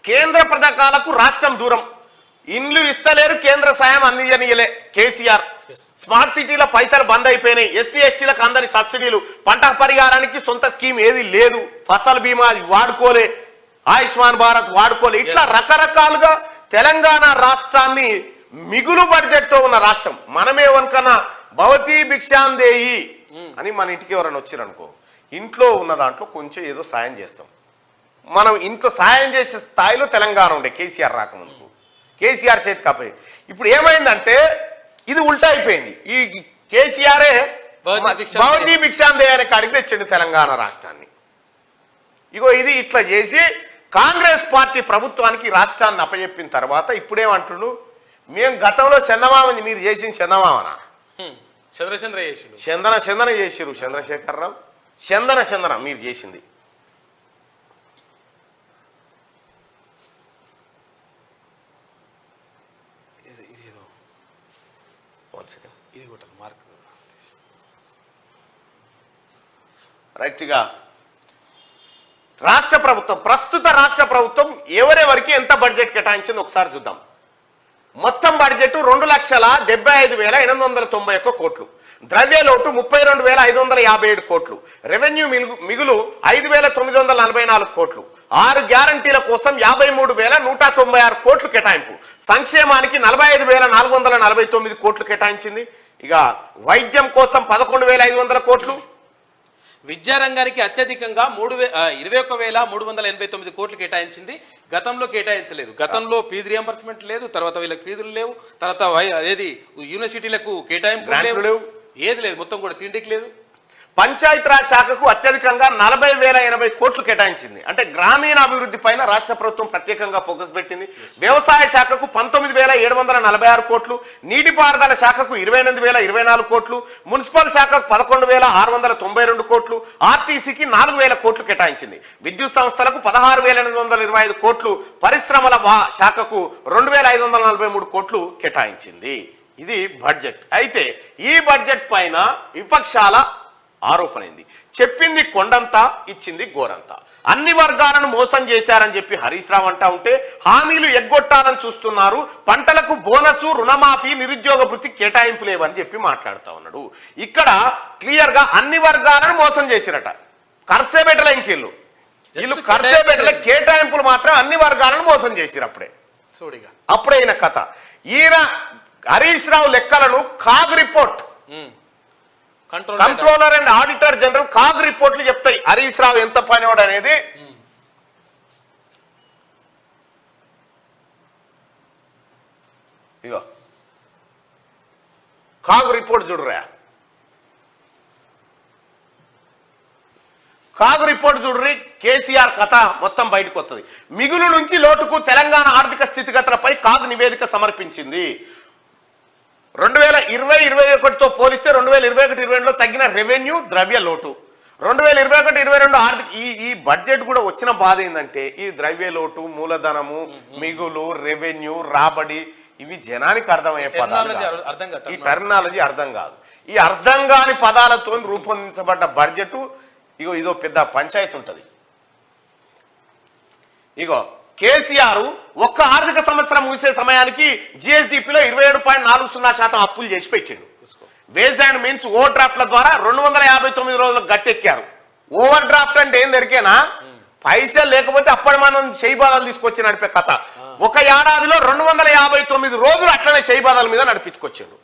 కేంద్ర పథకాలకు రాష్ట్రం దూరం. ఇండ్లు ఇస్తలేరు, కేంద్ర సాయం అందించనీయలే కేసీఆర్. స్మార్ట్ సిటీల పైసలు బంద్ అయిపోయినాయి. ఎస్సీ ఎస్టీలకు అందని సబ్సిడీలు, పంట పరిహారానికి సొంత స్కీమ్ ఏది లేదు, ఫసల్ బీమా వాడుకోలే, ఆయుష్మాన్ భారత్ వాడుకోలే. ఇట్లా రకరకాలుగా తెలంగాణ రాష్ట్రాన్ని మిగులు బడ్జెట్ తో ఉన్న రాష్ట్రం. మనమేమనుకన్నా భవతీ భిక్షాందేయి అని మన ఇంటికి ఎవరైనా వచ్చారనుకో, ఇంట్లో ఉన్న దాంట్లో కొంచెం ఏదో సాయం చేస్తాం. మనం ఇంట్లో సాయం చేసే స్థాయిలో తెలంగాణ ఉండే కేసీఆర్ రాకముందుకు. కేసీఆర్ చేతి కాపోయి ఇప్పుడు ఏమైందంటే ఇది ఉల్టా అయిపోయింది. ఈ కేసీఆరే భవతీ భిక్షాందేయి అనే కాడికి తెచ్చిండు తెలంగాణ రాష్ట్రాన్ని. ఇగో ఇది ఇట్లా చేసి కాంగ్రెస్ పార్టీ ప్రభుత్వానికి రాష్ట్రాన్ని అప్పచెప్పిన తర్వాత ఇప్పుడేమంటుడు, మేము గతంలో చందమామని మీరు చేసింది చందమామనా? చంద్రచంద్ర చేసిండు. చందన చేసిరు చంద్రశేఖరరావు. చందన మీరు చేసింది. ఇది కూడా మార్క్ రైట్గా రాష్ట్ర ప్రభుత్వం, ప్రస్తుత రాష్ట్ర ప్రభుత్వం ఎవరెవరికి ఎంత బడ్జెట్ కేటాయించింది ఒకసారి చూద్దాం. మొత్తం బడ్జెట్ 2,75,891 కోట్లు. ద్రవ్య లోటు 32,557 కోట్లు. రెవెన్యూ మిగులు 5,944 కోట్లు. 6 గ్యారంటీల కోసం 53,196 కోట్లు కేటాయింపు. సంక్షేమానికి 45,449 కోట్లు కేటాయించింది. ఇక వైద్యం కోసం 11,500 కోట్లు. విద్యారంగానికి అత్యధికంగా 21,389 కోట్లు కేటాయించింది. గతంలో కేటాయించలేదు. గతంలో ఫీజు రియంబర్స్మెంట్ లేదు, తర్వాత వీళ్ళకి ఫీజులు లేవు, తర్వాత ఏది యూనివర్సిటీలకు కేటాయింపులు లేవు, ఏది లేదు, మొత్తం కూడా తిండికి లేదు. పంచాయతీరాజ్ శాఖకు అత్యధికంగా 40,080 కోట్లు కేటాయించింది. అంటే గ్రామీణ అభివృద్ధి పైన రాష్ట్ర ప్రభుత్వం ప్రత్యేకంగా ఫోకస్ పెట్టింది. వ్యవసాయ శాఖకు 19,746 కోట్లు. నీటిపారుదల శాఖకు 28,024 కోట్లు. మున్సిపల్ శాఖకు 11,692 కోట్లు. ఆర్టీసీకి 4,000 కోట్లు కేటాయించింది. విద్యుత్ సంస్థలకు 16,825 కోట్లు. పరిశ్రమల శాఖకు 2,543 కోట్లు కేటాయించింది. ఇది బడ్జెట్. అయితే ఈ బడ్జెట్ పైన విపక్షాల ఆరోపణైంది. చెప్పింది కొండంతా, ఇచ్చింది గోరంతా. అన్ని వర్గాలను మోసం చేశారని చెప్పి హరీష్ రావు అంటా ఉంటే, హామీలు ఎగ్గొట్టాలని చూస్తున్నారు, పంటలకు బోనసు, రుణమాఫీ, నిరుద్యోగ వృత్తి కేటాయింపు లేవని చెప్పి మాట్లాడుతూ ఉన్నాడు. ఇక్కడ క్లియర్ గా అన్ని వర్గాలను మోసం చేసిరట. కర్సేబెట్టల ఇంకెళ్ళు వీళ్ళు కర్సేబెట్టల కేటాయింపులు మాత్రం అన్ని వర్గాలను మోసం చేసిరు. అప్పుడైన కథ. ఈయన హరీష్ రావు లెక్కలను CAG report, controller and auditor general CAG రిపోర్ట్లు చెప్తాయి హరీష్ రావు ఎంత పనివాడు అనేది. ఇగో కాగ్ రిపోర్ట్ చూడరా, కాగ్ రిపోర్ట్ చూడ్రి. కేసీఆర్ కథ మొత్తం బయటకు వస్తుంది. మిగులు నుంచి లోటుకు తెలంగాణ ఆర్థిక స్థితిగతులపై కాగ్ నివేదిక సమర్పించింది. 2020-21తో పోలిస్తే 2021-22లో తగ్గిన రెవెన్యూ, ద్రవ్య లోటు. 2021-22 ఆర్థిక ఈ బడ్జెట్ కూడా వచ్చిన బాధ ఏంటంటే, ఈ ద్రవ్య లోటు, మూలధనము, మిగులు, రెవెన్యూ, రాబడి ఇవి జనానికి అర్థమయ్యే పదాలు. ఈ టెర్మినాలజీ అర్థం కాదు. ఈ అర్థం కాని పదాలతో రూపొందించబడ్డ బడ్జెట్ ఇదో పెద్ద పంచాయతీ ఉంటుంది. ఇగో కేసీఆర్ ఒక్క ఆర్థిక సంవత్సరం ముగిసే సమయానికి జిఎస్డిపిలో 27.40% అప్పులు చేసి పెట్టిండు. వేజ్ అండ్ మీన్స్ ఓవర్ డ్రాఫ్ట్ల ద్వారా 259 రోజులకు గట్టెక్కారు. ఓవర్ డ్రాఫ్ట్ అంటే ఏం దొరికేనా? పైసలు లేకపోతే అప్పటి మనం షైబాదాలు తీసుకొచ్చి నడిపే కథ. ఒక ఏడాదిలో 259 రోజులు అట్లనే షైబాదాల మీద నడిపించుకొచ్చిండు.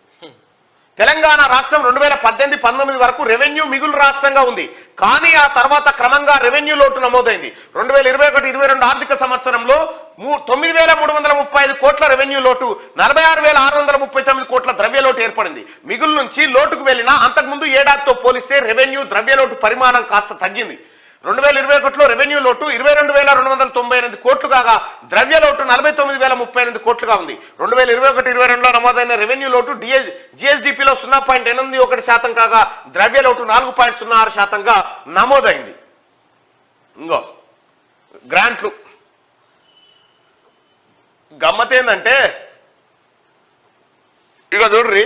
తెలంగాణ రాష్ట్రం 2018-19 వరకు రెవెన్యూ మిగులు రాష్ట్రంగా ఉంది. కానీ ఆ తర్వాత క్రమంగా రెవెన్యూ లోటు నమోదైంది. 2021-22 ఆర్థిక సంవత్సరంలో 9,335 కోట్ల రెవెన్యూ లోటు, 46,639 కోట్ల ద్రవ్య లోటు ఏర్పడింది. మిగులు నుంచి లోటుకు వెళ్ళినా అంతకుముందు ఏడాదితో పోలిస్తే రెవెన్యూ ద్రవ్య లోటు పరిమాణం కాస్త తగ్గింది. 2021లో రెవెన్యూ లోటు 22,298 కోట్లు కాగా ద్రవ్య లోటు 49,038 కోట్లుగా ఉంది. 2021-22లో నమోదైన రెవెన్యూ లోటు జిఎస్డిపిలో 0.81% కాగా ద్రవ్య లోటు 4.06%గా నమోదైంది. ఇంకో గ్రాంట్లు గమ్మతేందంటే ఇక చూడ్రి,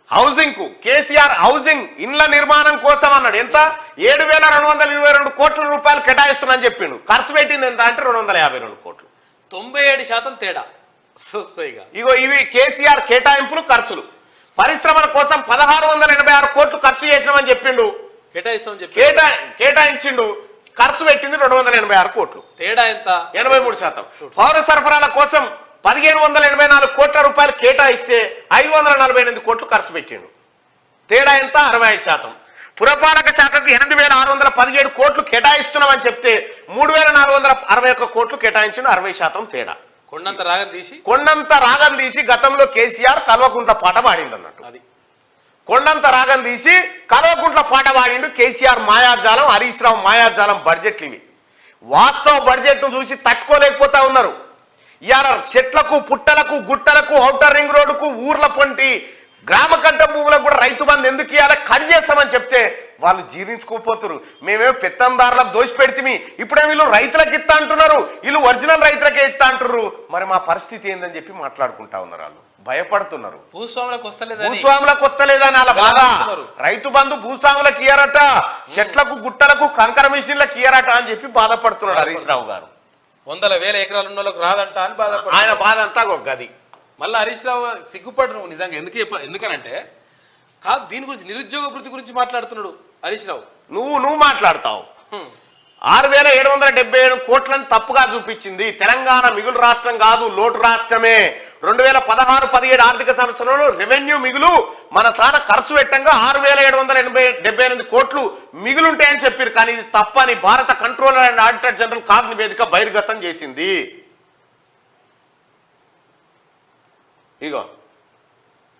హౌసింగ్ కు కేసీఆర్ హౌసింగ్ ఇండ్ల నిర్మాణం కోసం అన్నాడు. ఎంత 7,222 కోట్ల రూపాయలు కేటాయిస్తున్నాని చెప్పిండు. ఖర్చు పెట్టింది ఎంత అంటే 252 కోట్లు. 97% తేడా. ఇగో ఇవి కేసీఆర్ కేటాయింపులు, ఖర్చులు. పరిశ్రమల కోసం 1,686 కోట్లు ఖర్చు చేసినామని చెప్పిండు. కేటాయించిండు. ఖర్చు పెట్టింది 286 కోట్లు. తేడా ఎంత? 83%. పౌర సరఫరాల కోసం 1,584 కోట్ల రూపాయలు కేటాయిస్తే 548 కోట్లు ఖర్చు పెట్టిండు. తేడా ఎంత? 65%. పురపాలక శాఖకు 8,617 కోట్లు కేటాయిస్తున్నామని చెప్తే 3,461 కోట్లు కేటాయించిండు. 60% తేడా. కొండంత రాగం తీసి గతంలో కేసీఆర్ కల్వకుంట్ల పాట పాడిండు అన్నట్టు. అది కొండంత రాగం తీసి కల్వకుంట్ల పాట పాడిండు కేసీఆర్. మాయాజాలం, హరీష్ రావు మాయాజాలం బడ్జెట్లు ఇవి. వాస్తవ బడ్జెట్ ను చూసి తట్టుకోలేకపోతా ఉన్నారు. ఇవాళ చెట్లకు, పుట్టలకు, గుట్టలకు, ఔటర్ రింగ్ రోడ్డుకు, ఊర్ల పొంటి గ్రామ కంట భూములకు కూడా రైతు బంధు ఎందుకు ఇవ్వాలి, కట్ చేస్తామని చెప్తే వాళ్ళు జీర్ణించుకోపోతున్నారు. మేమేమో పెత్తందారులకు దోషి పెడితే ఇప్పుడే వీళ్ళు రైతులకు ఇస్తా అంటున్నారు, వీళ్ళు ఒరిజినల్ రైతులకే ఇస్తా అంటున్నారు. మరి మా పరిస్థితి ఏందని చెప్పి మాట్లాడుకుంటా ఉన్నారు. వాళ్ళు భయపడుతున్నారు. భూస్వాములకు వస్తలేదని అలా బాధ. రైతు బంధు భూస్వాములకు ఇయ్యారట, చెట్లకు, గుట్టలకు, కంకర మిషన్లకు ఇయ్యారట అని చెప్పి బాధపడుతున్నాడు హరీష్ రావు గారు. 100,000 ఎకరాలు ఉన్న వాళ్ళకి రాదంట అని బాధపడు. ఆయన బాధ అంతా ఒక గది. మళ్ళీ హరీష్ రావు సిగ్గుపడు నువ్వు నిజంగా. ఎందుకనంటే కాదు, దీని గురించి నిరుద్యోగ వృత్తి గురించి మాట్లాడుతున్నాడు హరీష్ రావు. నువ్వు మాట్లాడతావు. 6,777 కోట్లను తప్పుగా చూపించింది. తెలంగాణ మిగులు రాష్ట్రం కాదు, లోటు రాష్ట్రమే. 2016-17 ఆర్థిక సంవత్సరంలో రెవెన్యూ మిగులు మన తాన ఖర్చు పెట్టంగా 6,778 కోట్లు మిగులుంటాయని చెప్పారు. కానీ ఇది తప్పని భారత controller and auditor general CAG నివేదిక బహిర్గతం చేసింది. ఇగో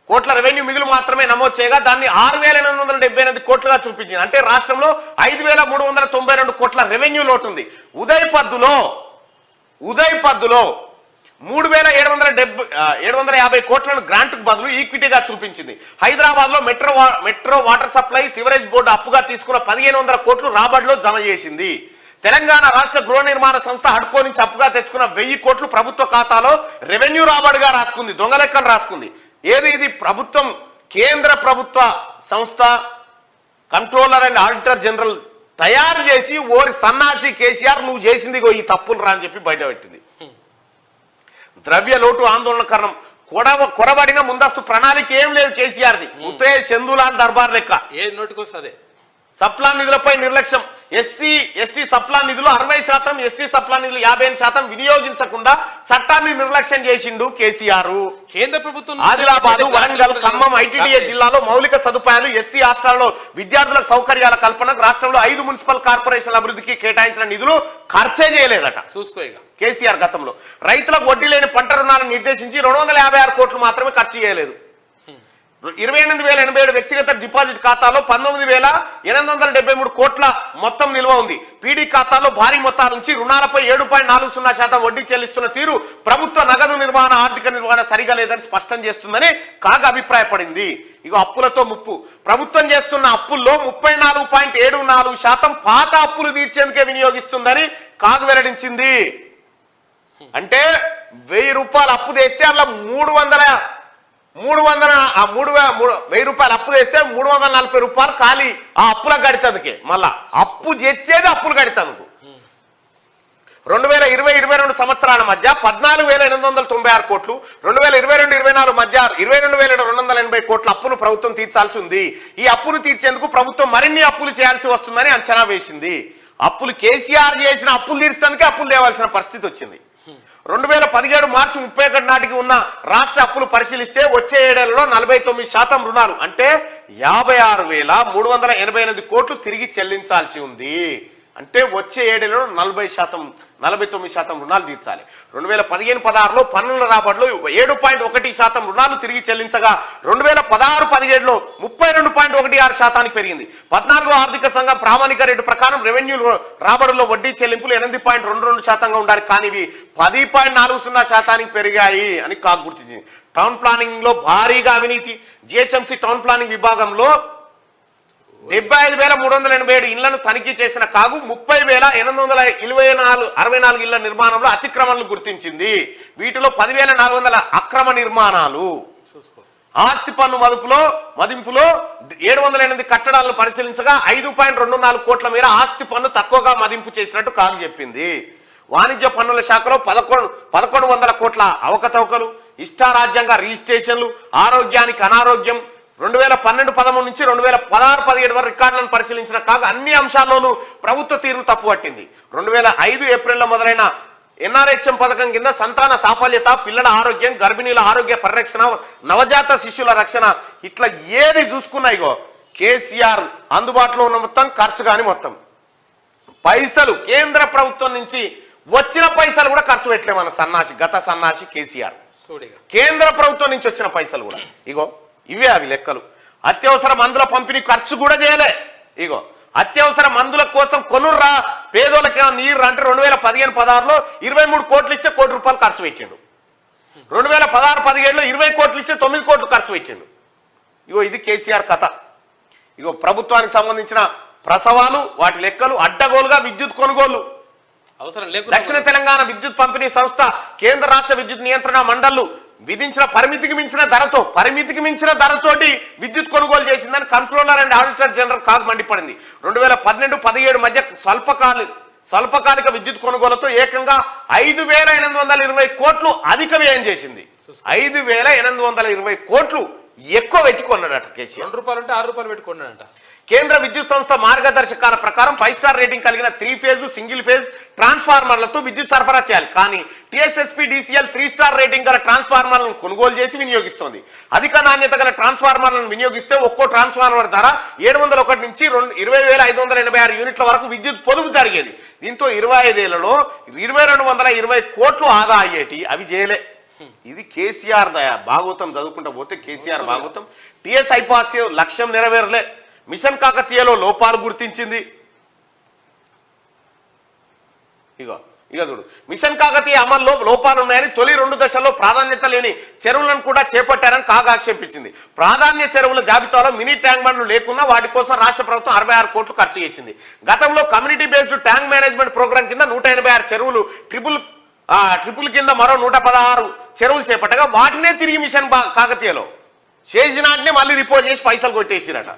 కోట్ల రెవెన్యూ మిగులు మాత్రమే నమోదు చేయగా దాన్ని 6,878 కోట్లుగా చూపించింది. అంటే రాష్ట్రంలో 5,392 కోట్ల రెవెన్యూ లోటు ఉంది. ఉదయపద్దులో 3,750 కోట్లను గ్రాంట్కు బదులు ఈక్విటీగా చూపించింది. హైదరాబాద్ లో metro water supply sewerage board అప్పుగా తీసుకున్న 1,500 కోట్లు రాబడిలో జమ చేసింది. తెలంగాణ రాష్ట్ర గృహ నిర్మాణ సంస్థ హడ్కో నుంచి అప్పుగా తెచ్చుకున్న 1,000 కోట్లు ప్రభుత్వ ఖాతాలో రెవెన్యూ రాబడిగా రాసుకుంది. దొంగ లెక్కలు రాసుకుంది. ఏది ఇది? ప్రభుత్వం, కేంద్ర ప్రభుత్వ సంస్థ కంట్రోలర్ అండ్ ఆడిటర్ జనరల్ తయారు చేసి ఓరి సన్నాసి కేసీఆర్ నువ్వు చేసింది ఈ తప్పులు రా అని చెప్పి బయటపెట్టింది. ద్రవ్య లోటు ఆందోళన కారణం. కొరబడిన ముందస్తు ప్రణాళిక ఏం లేదు కేసీఆర్ది. ఉతే చందులాల్ దర్బార్ లెక్క. ఏ నోటికొస్తే సప్లా నిధులపై నిర్లక్ష్యం. ఎస్సీ ఎస్టీ సప్లా నిధులు 60%, ఎస్టీ సప్లా నిధులు 58% వినియోగించకుండా చట్టాన్ని నిర్లక్ష్యం చేసిండు కేసీఆర్. కేంద్ర ప్రభుత్వం ఆదిలాబాద్, వరంగల్, ఖమ్మం, ఐటీడీఏ జిల్లాలో మౌలిక సదుపాయాలు, ఎస్సీ హాస్టల్లో విద్యార్థులకు సౌకర్యాల కల్పనకు రాష్ట్రంలో 5 మున్సిపల్ కార్పొరేషన్ల అభివృద్ధికి కేటాయించిన నిధులు ఖర్చే చేయలేదట కేసీఆర్. గతంలో రైతులకు వడ్డీ లేని పంట రుణాలను నిర్దేశించి 256 కోట్లు మాత్రమే ఖర్చు చేయలేదు. 28,087 వ్యక్తిగత డిపాజిట్ ఖాతాలో 19,873 కోట్ల మొత్తం నిల్వ ఉంది. పీడీ ఖాతాలో భారీ మొత్తాల నుంచి రుణాలపై 7.40% వడ్డీ చెల్లిస్తున్న తీరు ప్రభుత్వ నగదు నిర్వహణ, ఆర్థిక నిర్వహణ సరిగా లేదని స్పష్టం చేస్తుందని కాగ్ అభిప్రాయపడింది. ఇక అప్పులతో ముప్పు. ప్రభుత్వం చేస్తున్న అప్పుల్లో 34.74% పాత అప్పులు తీర్చేందుకే వినియోగిస్తుందని కాగ్ వెల్లడించింది. అంటే 1,000 రూపాయలు అప్పు తెస్తే అలా 1,000 రూపాయలు అప్పు తెస్తే 340 రూపాయలు ఖాళీ ఆ అప్పుల గడితందుకే. మళ్ళా అప్పు తెచ్చేది అప్పులు గడితందుకు. 2020-22 సంవత్సరాల మధ్య 14,896 కోట్లు, 2022-24 మధ్య 22,280 కోట్ల అప్పును ప్రభుత్వం తీర్చాల్సి ఉంది. ఈ అప్పును తీర్చేందుకు ప్రభుత్వం మరిన్ని అప్పులు చేయాల్సి వస్తుందని అంచనా వేసింది. అప్పులు కేసీఆర్ చేసిన అప్పులు తీర్చేందుకే అప్పులు తేవాల్సిన పరిస్థితి వచ్చింది. 2017 మార్చి 31 నాటికి ఉన్న రాష్ట్ర అప్పులు పరిశీలిస్తే వచ్చే ఏడేళ్లలో 49% రుణాలు అంటే 56,388 కోట్లు తిరిగి చెల్లించాల్సి ఉంది. అంటే వచ్చే ఏడేళ్లలో 49% రుణాలు తీర్చాలి. 2015-16లో పన్నుల రాబడిలో 7.1% రుణాలు తిరిగి చెల్లించగా 2016-17లో 32.16% పెరిగింది. 14వ ఆర్థిక సంఘం ప్రామాణిక రేటు ప్రకారం రెవెన్యూ రాబడిలో వడ్డీ చెల్లింపులు 8.22% ఉండాలి, కానీ ఇవి 10.40% పెరిగాయి అని కాగ్ గుర్తించింది. టౌన్ ప్లానింగ్ లో భారీగా అవినీతి. జిహెచ్ఎంసీ టౌన్ ప్లానింగ్ విభాగంలో 75,387 ఇళ్లను తనిఖీ చేసిన కాగు 30,864 ఇళ్ల నిర్మాణంలో అతిక్రమణలు గుర్తించింది. వీటిలో 10,400 అక్రమ నిర్మాణాలు. ఆస్తి పన్ను మదింపులో 708 కట్టడాలను పరిశీలించగా 5.24 కోట్ల మేర ఆస్తి పన్ను తక్కువగా మదింపు చేసినట్టు కాగు చెప్పింది. వాణిజ్య పన్నుల శాఖలో 1100 కోట్ల అవకతవకలు, ఇష్టారాజ్యంగా రిజిస్ట్రేషన్లు, ఆరోగ్యానికి అనారోగ్యం. 2012-13 నుంచి 2016-17 వరకు రికార్డులను పరిశీలించిన కాగా అన్ని అంశాల్లోనూ ప్రభుత్వ తీరును తప్పుపట్టింది. 2005 ఏప్రిల్లో మొదలైన ఎన్ఆర్హెచ్ఎం పథకం కింద సంతాన సాఫల్యత, పిల్లల ఆరోగ్యం, గర్భిణీల ఆరోగ్య పరిరక్షణ, నవజాత శిశువుల రక్షణ, ఇట్లా ఏది చూసుకున్నాయిగో కేసీఆర్ అందుబాటులో ఉన్న మొత్తం ఖర్చు కానీ మొత్తం పైసలు కేంద్ర ప్రభుత్వం నుంచి వచ్చిన పైసలు కూడా ఖర్చు పెట్టలేమన్న గత సన్నాసి కేసీఆర్. కేంద్ర ప్రభుత్వం నుంచి వచ్చిన పైసలు కూడా ఇగో ఇవే అవి లెక్కలు. అత్యవసర మందుల పంపిణీ ఖర్చు కూడా చేయలే. ఇగో అత్యవసర మందుల కోసం కొనుర్రా పేదోళ్ళకి నీరు అంటే 2015-16లో 23 కోట్లు ఇస్తే ₹1 కోటి ఖర్చు పెట్టిండు. 2016-17లో 20 కోట్లు ఇస్తే 9 కోట్లు ఖర్చు పెట్టిండు. ఇగో ఇది కేసీఆర్ కథ. ఇగో ప్రభుత్వానికి సంబంధించిన ప్రసవాలు, వాటి లెక్కలు, అడ్డగోలుగా విద్యుత్ కొనుగోలు. దక్షిణ తెలంగాణ విద్యుత్ పంపిణీ సంస్థ కేంద్ర రాష్ట్ర విద్యుత్ నియంత్రణ మండళ్లు విధించిన పరిమితికి మించిన ధరతోటి విద్యుత్ కొనుగోలు చేసిందని controller and auditor general CAG మండిపడింది. 2012-17 మధ్య స్వల్పకాలిక విద్యుత్ కొనుగోలుతో ఏకంగా 5,820 కోట్లు అధిక వ్యయం చేసింది. 5,820 కోట్లు ఎక్కువ పెట్టుకున్నాడట కేసీఆర్. ₹2 అంటే ₹6 పెట్టుకున్నాడట. కేంద్ర విద్యుత్ సంస్థ మార్గదర్శకాల ప్రకారం 5 స్టార్ రేటింగ్ కలిగిన 3 ఫేజ్ సింగిల్ ఫేజ్ ట్రాన్స్ఫార్మర్లతో విద్యుత్ సరఫరా చేయాలి. కానీ టీఎస్ఎస్పీ డీసీఎల్ 3 స్టార్ రేటింగ్ గల ట్రాన్స్ఫార్మర్లను కొనుగోలు చేసి వినియోగిస్తోంది. అధిక నాణ్యత గల ట్రాన్స్ఫార్మర్లను వినియోగిస్తే ఒక్కో ట్రాన్స్ఫార్మర్ ధర 701 నుంచి 20,586 యూనిట్ల వరకు విద్యుత్ పొదుపు జరిగేది. దీంతో 25 ఏళ్లలో 2,220 కోట్లు ఆదా అయ్యేటి. అవి చేయలే. ఇది కేసీఆర్ దయ. భాగవతం చదువుకుంటా పోతే కేసీఆర్ భాగవతం. టీఎస్ ఐపాస్ లక్ష్యం నెరవేరలే. మిషన్ కాకతీయలో లోపాలు గుర్తించింది. ఇక చూడు, మిషన్ కాకతీయ అమల్లో లోపాలు ఉన్నాయని తొలి 2 దశల్లో ప్రాధాన్యత లేని చెరువులను కూడా చేపట్టారని కాగా ఆక్షేపించింది. ప్రాధాన్య చెరువుల జాబితాలో మినీ ట్యాంక్ బండ్లు లేకున్నా వాటి కోసం రాష్ట్ర ప్రభుత్వం 66 కోట్లు ఖర్చు చేసింది. గతంలో community based tank management program కింద 186 చెరువులు, ట్రిపుల్ కింద మరో 116 చెరువులు చేపట్టగా వాటినే తిరిగి మిషన్ కాకతీయలో చేసినాటినే మళ్ళీ రిపోర్ట్ చేసి పైసలు కొట్టేసిరట.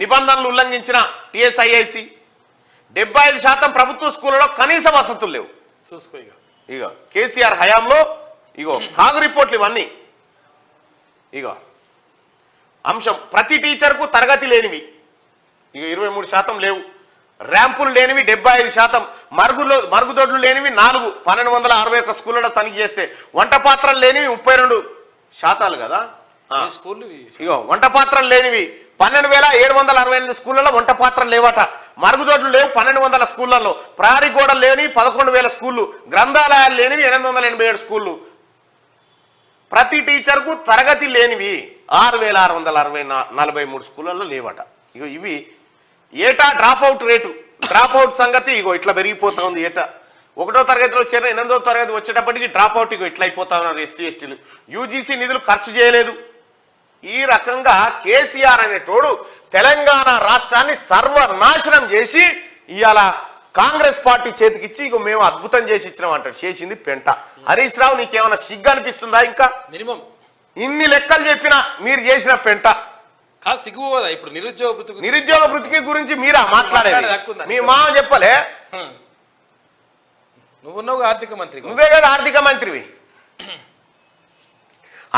నిబంధనలు ఉల్లంఘించిన టీఎస్ఐఐసి 75% ప్రభుత్వ స్కూళ్లలో కనీస వసతులు లేవు. ఇక కేసీఆర్ హయాంలో ఇగో కాగు రిపోర్ట్లు ఇవన్నీ. ఇగో అంశం, ప్రతి టీచర్కు తరగతి లేనివి ఇక 23% లేవు. ర్యాంపులు లేనివి 75%, మరుగుదొడ్లు లేనివి 4, 1261 స్కూళ్ళలో తనిఖీ చేస్తే వంట పాత్రలు లేనివి 32% కదా. ఇగో వంట పాత్రలు లేనివి 12,768 స్కూళ్ళలో వంట పాత్రలు లేవట. మరుగుదొడ్లు లేవు 1,200 స్కూళ్లలో. ప్రహరీ గోడలు లేని 11,000 స్కూళ్ళు. గ్రంథాలయాలు లేనివి 887 స్కూళ్ళు. ప్రతి టీచర్కు తరగతి లేనివి 6,643 స్కూళ్ళలో లేవట. ఇగో ఇవి ఏటా డ్రాప్అవుట్ రేటు. డ్రాప్అవుట్ సంగతి ఇగో ఇట్లా పెరిగిపోతా ఉంది. ఏటా 1వ తరగతిలో చేరిన 8వ తరగతి వచ్చేటప్పటికి డ్రాప్అవుట్ ఇగో ఇట్లా అయిపోతా ఉన్నారు ఎస్సీ ఎస్టీలు. యూజీసీ నిధులు ఖర్చు చేయలేదు. ఈ రకంగా కేసీఆర్ అనేటోడు తెలంగాణ రాష్ట్రాన్ని సర్వనాశనం చేసి ఇవాళ కాంగ్రెస్ పార్టీ చేతికిచ్చి ఇక మేము అద్భుతం చేసి ఇచ్చినాం అంటాడు. చేసింది పెంట. హరీష్ రావు నీకేమైనా సిగ్గు అనిపిస్తుందా? ఇంకా మినిమం ఇన్ని లెక్కలు చెప్పినా మీరు చేసిన పెంట. ఇప్పుడు నిరుద్యోగ వృత్తికి గురించి మీరా మాట్లాడేది? మీ మామ చెప్పలే? నువ్వు ఆర్థిక మంత్రి, నువ్వే కదా ఆర్థిక మంత్రివి.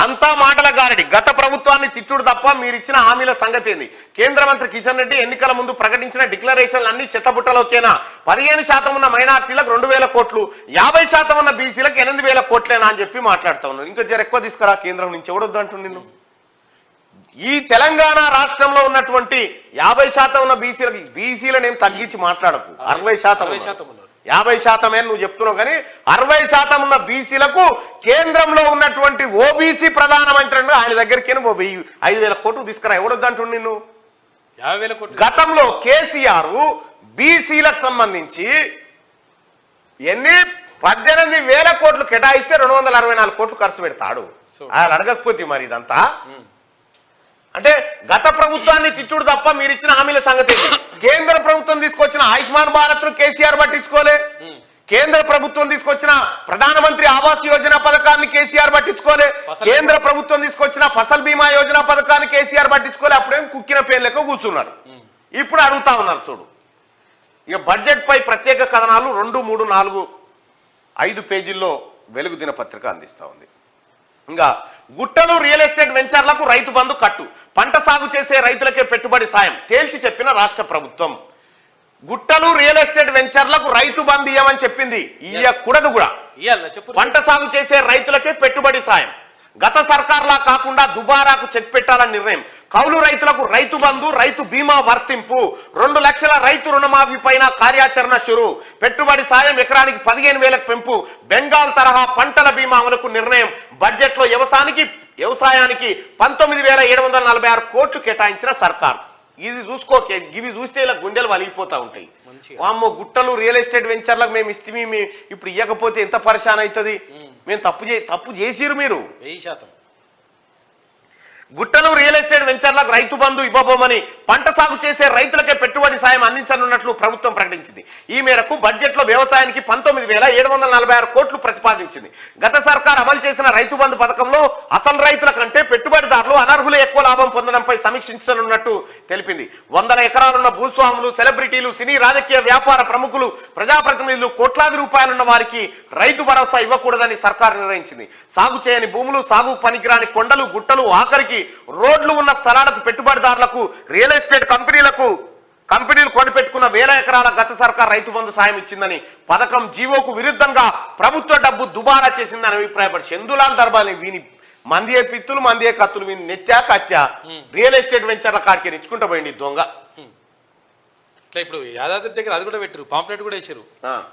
అంతా మాటల గారడి. గత ప్రభుత్వాన్ని తిట్టుడు తప్ప మీరిచ్చిన హామీల సంగతి ఏంది? కేంద్ర మంత్రి కిషన్ రెడ్డి ఎన్నికల ముందు ప్రకటించిన డిక్లరేషన్లు అన్ని చెత్తబుట్టలోకేనా? 15% ఉన్న మైనార్టీలకు 2,000 కోట్లు, 50% ఉన్న బీసీలకు 8,000 కోట్లేనా అని చెప్పి మాట్లాడుతా ఉన్నారు. ఇంకా జర ఎక్కువ తీసుకురా కేంద్రం నుంచి, ఎవడొద్దు అంటుండు నిన్ను. ఈ తెలంగాణ రాష్ట్రంలో ఉన్నటువంటి 50% ఉన్న బీసీలను ఏం తగ్గించి మాట్లాడకు. 60% 50% నువ్వు చెప్తున్నావు, కానీ 60% ఉన్న బీసీలకు కేంద్రంలో ఉన్నటువంటి ఓబీసీ ప్రధానమంత్రి ఆయన దగ్గరికి 5,000 కోట్లు తీసుకురా, ఎవడొద్దంటుండు నిన్ను. 50,000 కోట్లు. గతంలో కేసీఆర్ బీసీలకు సంబంధించి 18,000 కోట్లు కేటాయిస్తే 264 కోట్లు ఖర్చు పెడతాడు. ఆయన అడగకపోతే మరి ఇదంతా అంటే గత ప్రభుత్వాన్ని తిట్టుడు తప్ప మీరు ఇచ్చిన హామీల సంగతి. కేంద్ర ప్రభుత్వం తీసుకొచ్చిన ఆయుష్మాన్ భారత్ ను కేసీఆర్ పట్టించుకోలే. కేంద్ర ప్రభుత్వం తీసుకొచ్చిన ప్రధానమంత్రి ఆవాస్ యోజన పథకాన్ని కేసీఆర్ పట్టించుకోలే. కేంద్ర ప్రభుత్వం తీసుకొచ్చిన ఫసల్ బీమా యోజన పథకాన్ని కేసీఆర్ పట్టించుకోలే. అప్పుడేం కుక్కిన పేర్లకు కూర్చున్నారు. ఇప్పుడు అడుగుతా ఉన్నారు చూడు. ఇక బడ్జెట్ పై ప్రత్యేక కథనాలు 2, 3, 4, 5 పేజీల్లో వెలుగు దినపత్రిక అందిస్తా ఉంది. ఇంకా గుట్టలు రియల్ ఎస్టేట్ వెంచర్లకు రైతు బంధు కట్టు, పంట సాగు చేసే రైతులకే పెట్టుబడి సాయం తేల్చి చెప్పిన రాష్ట్ర ప్రభుత్వం. గుట్టలు రియల్ ఎస్టేట్ వెంచర్లకు రైతు బంధు ఇవ్వమని చెప్పింది, ఇయ్యకూడదు కూడా. పంట సాగు చేసే రైతులకే పెట్టుబడి సాయం. గత సర్కార్లా కాకుండా దుబారాకు చెక్ పెట్టాలని నిర్ణయం. కౌలు రైతులకు రైతు బంధు, రైతు బీమా వర్తింపు. 2 లక్షల రైతు రుణమాఫీ పైన కార్యాచరణ షురు. పెట్టుబడి సాయం ఎకరానికి 15,000 పెంపు. బెంగాల్ తరహా పంటల బీమా అమలుకు నిర్ణయం. బడ్జెట్ లో వ్యవసాయానికి 19,746 కోట్లు కేటాయించిన సర్కార్. ఇది చూసుకో, ఇవి చూస్తే ఇలా గుండెలు వలిగిపోతా ఉంటాయి. వామ్మో, గుట్టలు రియల్ ఎస్టేట్ వెంచర్లకు మేము ఇస్తే ఇప్పుడు ఇవ్వకపోతే ఎంత పరిశాన్ అవుతుంది. మేము తప్పు చేసిరు మీరు. 1000%. గుట్టలు రియల్ ఎస్టేట్ వెంచర్లకు రైతు బంధు ఇవ్వబోమని, పంట సాగు చేసే రైతులకే పెట్టుబడి సాయం అందించనున్నట్లు ప్రభుత్వం ప్రకటించింది. ఈ మేరకు బడ్జెట్ లో వ్యవసాయానికి 19,746 కోట్లు ప్రతిపాదించింది. గత సర్కార్ అమలు చేసిన రైతు బంధు పథకంలో అసలు రైతుల కంటే పెట్టుబడిదారులు, అనర్హులు ఎక్కువ లాభం పొందడంపై సమీక్షించనున్నట్టు తెలిపింది. 100 ఎకరాలున్న భూస్వాములు, సెలబ్రిటీలు, సినీ రాజకీయ వ్యాపార ప్రముఖులు, ప్రజాప్రతినిధులు, కోట్లాది రూపాయలున్న వారికి రైతు భరోసా ఇవ్వకూడదని సర్కార్ నిర్ణయించింది. సాగు చేయని భూములు, సాగు పనికిరాని కొండలు, గుట్టలు, ఆఖరికి రోడ్లు ఉన్న స్థలాలకు పెట్టుబడిదారులకు, రియల్ ఎస్టేట్ కంపెనీలు కొనిపెట్టుకున్న 1000 ఎకరాల గత సర్కార్ రైతు బంధు సాయం ఇచ్చిందని, పథకం జీవోకు విరుద్ధంగా ప్రభుత్వ డబ్బు దుబారా చేసిందని అభిప్రాయపడి చందులాల్ దర్బాని వీని మందియే పిత్తులు, మందియే కత్తులు, వీని నెత్యా కత్యా రియల్ ఎస్టేట్ వెంచర్ల కాడికి ఇచ్చుకుంటా పోయింది దొంగ. ఇప్పుడు యాదాద్రి దగ్గర అది కూడా పెట్టారు, పాంప్లెట్ కూడా వేసారు.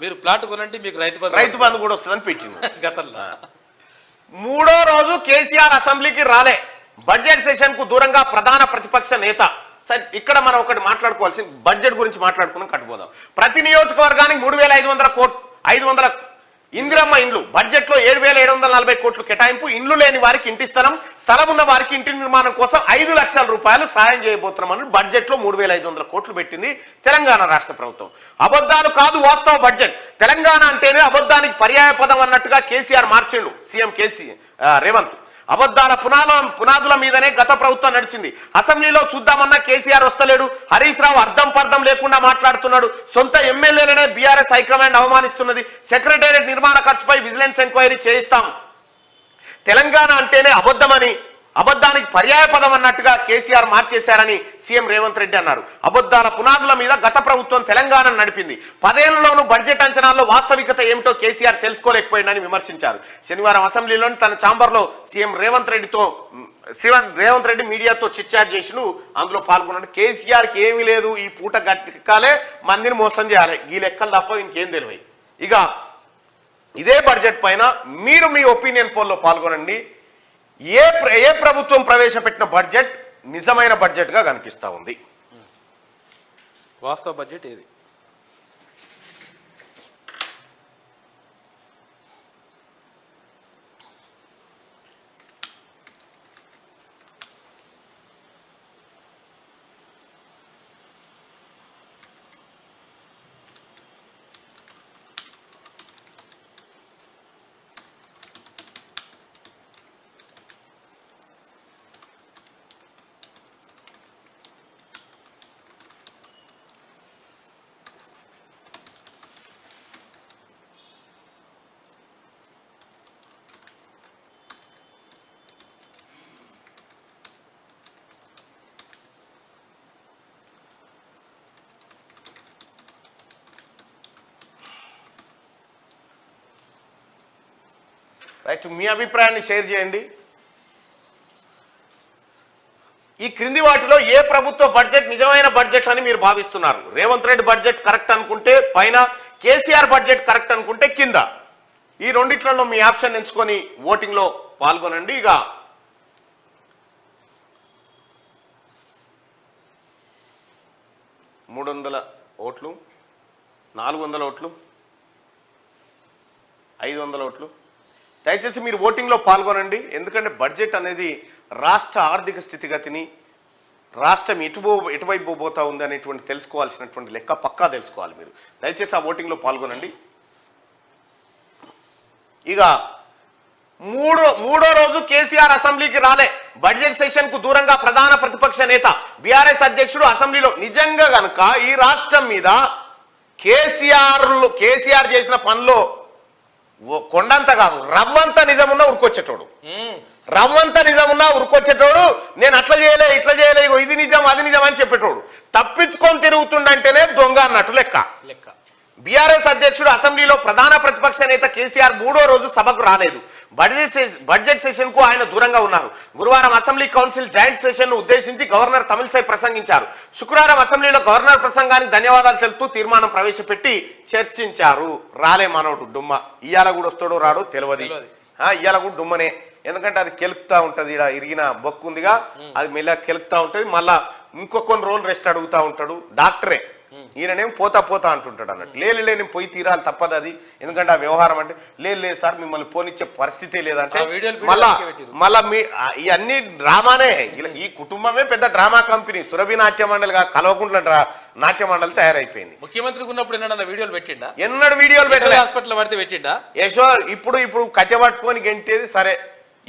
మీరు ప్లాట్ కొనంటే మీకు రైతు బంధు కూడా వస్తుందని పెట్టింది. గతంలో 3వ రోజు కేసీఆర్ అసెంబ్లీకి రాలే. బడ్జెట్ సెషన్ కు దూరంగా ప్రధాన ప్రతిపక్ష నేత. సరే, ఇక్కడ మనం ఒకటి మాట్లాడుకోవాల్సి, బడ్జెట్ గురించి మాట్లాడుకున్నాం, కట్టుపోదాం. ప్రతి నియోజకవర్గానికి 3,500 ఇందిరమ్మ ఇండ్లు. బడ్జెట్ లో 7,740 కోట్లు కేటాయింపు. ఇండ్లు లేని వారికి ఇంటి స్థలం ఉన్న వారికి ఇంటి నిర్మాణం కోసం 5 లక్షల రూపాయలు సాయం చేయబోతున్నామని బడ్జెట్ లో 3,500 కోట్లు పెట్టింది తెలంగాణ రాష్ట్ర ప్రభుత్వం. అబద్ధాలు కాదు వాస్తవ బడ్జెట్. తెలంగాణ అంటేనే అబద్ధానికి పర్యాయ పదం అన్నట్టుగా కేసీఆర్ మార్చిండు సీఎం రేవంత్. అబద్ధాల పునాదుల మీదనే గత ప్రభుత్వం నడిచింది. అసెంబ్లీలో చూద్దామన్నా కేసీఆర్ వస్తలేడు. హరీష్ రావు అర్థం పర్థం లేకుండా మాట్లాడుతున్నాడు. సొంత ఎమ్మెల్యేలనే బీఆర్ఎస్ హైకమాండ్ అవమానిస్తున్నది. సెక్రటేరియట్ నిర్మాణ ఖర్చుపై విజిలెన్స్ ఎంక్వైరీ చేయిస్తాం. తెలంగాణ అంటేనే అబద్ధానికి పర్యాయ పదం అన్నట్టుగా కేసీఆర్ మార్చేశారని సీఎం రేవంత్ రెడ్డి అన్నారు. అబద్ధాల పునాదుల మీద గత ప్రభుత్వం తెలంగాణను నడిపింది. 10 ఏళ్లలోనూ బడ్జెట్ అంచనాల్లో వాస్తవికత ఏమిటో కేసీఆర్ తెలుసుకోలేకపోయిందని విమర్శించారు. శనివారం అసెంబ్లీలోని తన ఛాంబర్లో సీఎం రేవంత్ రెడ్డి మీడియాతో చిట్చాట్ చేసిను. అందులో పాల్గొన్నాడు. కేసీఆర్కి ఏమీ లేదు, ఈ పూట గట్టికాలే మందిని మోసం చేయాలి, ఈ లెక్కలు తప్ప ఇంకేం తెలివై. ఇక ఇదే బడ్జెట్ పైన మీరు మీ ఒపీనియన్ పోల్లో పాల్గొనండి. ఏ ప్రభుత్వం ప్రవేశపెట్టిన బడ్జెట్ నిజమైన బడ్జెట్ గా కనిపిస్తా ఉంది? వాస్తవ బడ్జెట్ ఏది? రైట్, మీ అభిప్రాయాన్ని షేర్ చేయండి. ఈ క్రింది వాటిలో ఏ ప్రభుత్వ బడ్జెట్ నిజమైన బడ్జెట్ అని మీరు భావిస్తున్నారు? రేవంత్ రెడ్డి బడ్జెట్ కరెక్ట్ అనుకుంటే పైన, కేసీఆర్ బడ్జెట్ కరెక్ట్ అనుకుంటే కింద. ఈ రెండిట్లలో మీ ఆప్షన్ ఎంచుకొని ఓటింగ్లో పాల్గొనండి. ఇక 300 ఓట్లు, 400 ఓట్లు, 500 ఓట్లు. దయచేసి మీరు ఓటింగ్లో పాల్గొనండి. ఎందుకంటే బడ్జెట్ అనేది రాష్ట్ర ఆర్థిక స్థితిగతిని, రాష్ట్రం ఎటువైపు పోతా ఉంది అనేటువంటి తెలుసుకోవాల్సినటువంటి లెక్క పక్కా తెలుసుకోవాలి మీరు. దయచేసి ఆ ఓటింగ్లో పాల్గొనండి. ఇక మూడో రోజు కేసీఆర్ అసెంబ్లీకి రాలే. బడ్జెట్ సెషన్ కు దూరంగా ప్రధాన ప్రతిపక్ష నేత బీఆర్ఎస్ అధ్యక్షుడు అసెంబ్లీలో. నిజంగా గనుక ఈ రాష్ట్రం మీద కేసీఆర్ చేసిన పనిలో కొండంత కాదు, రవ్వంత నిజమున్నా ఉరుకొచ్చేటోడు. రవ్వంత నిజమున్నా ఉరుకొచ్చేటోడు. నేను అట్లా చేయలే, ఇట్లా చేయలే, ఇది నిజం అది నిజం అని చెప్పేటోడు. తప్పించుకొని తిరుగుతుండంటేనే దొంగ అన్నట్టు లెక్క. బీఆర్ఎస్ అధ్యక్షుడు అసెంబ్లీలో ప్రధాన ప్రతిపక్ష నేత కేసీఆర్ మూడో రోజు సభకు రాలేదు. బడ్జెట్ సెషన్ కు ఆయన దూరంగా ఉన్నారు. గురువారం అసెంబ్లీ కౌన్సిల్ జాయింట్ సెషన్ ను ఉద్దేశించి గవర్నర్ తమిళసై ప్రసంగించారు. శుక్రవారం అసెంబ్లీలో గవర్నర్ ప్రసంగానికి ధన్యవాదాలు తెలుపుతూ తీర్మానం ప్రవేశపెట్టి చర్చించారు. రాలే మనోడు డుమ్మ. ఇయ్యాల కూడా వస్తాడో రాడో తెలియదు. ఇయ్యాల కూడా డుమ్మనే. ఎందుకంటే అది కెలుపుతా ఉంటది. ఇక్కడ ఇరిగిన బొక్కు ఉందిగా, అది మెల్ల కెలుపుతా ఉంటది. మళ్ళా కొన్ని రోజులు రెస్ట్ అడుగుతా ఉంటాడు. డాక్టరే ఈయననేం పోతా అంటుంటాడు అన్నట్టు. లేని పోయి తీరాలి, తప్పదు అది. ఎందుకంటే ఆ వ్యవహారం అంటే లేదు సార్ మిమ్మల్ని పోనిచ్చే పరిస్థితే లేదంటే మళ్ళా మీ ఇవన్నీ డ్రామానే. ఈ కుటుంబమే పెద్ద డ్రామా కంపెనీ. సురభి నాట్య మండలిగా కల్వకుంట్ల నాట్య మండలి తయారైపోయింది. ముఖ్యమంత్రికి ఉన్నప్పుడు వీడియోలు పెట్టిండా? ఎన్నడు వీడియోలు పెట్టలే. హాస్పిటల్ పడితే పెట్టిండా? ఇప్పుడు కట్టెబట్టుకొని గెంటేది సరే,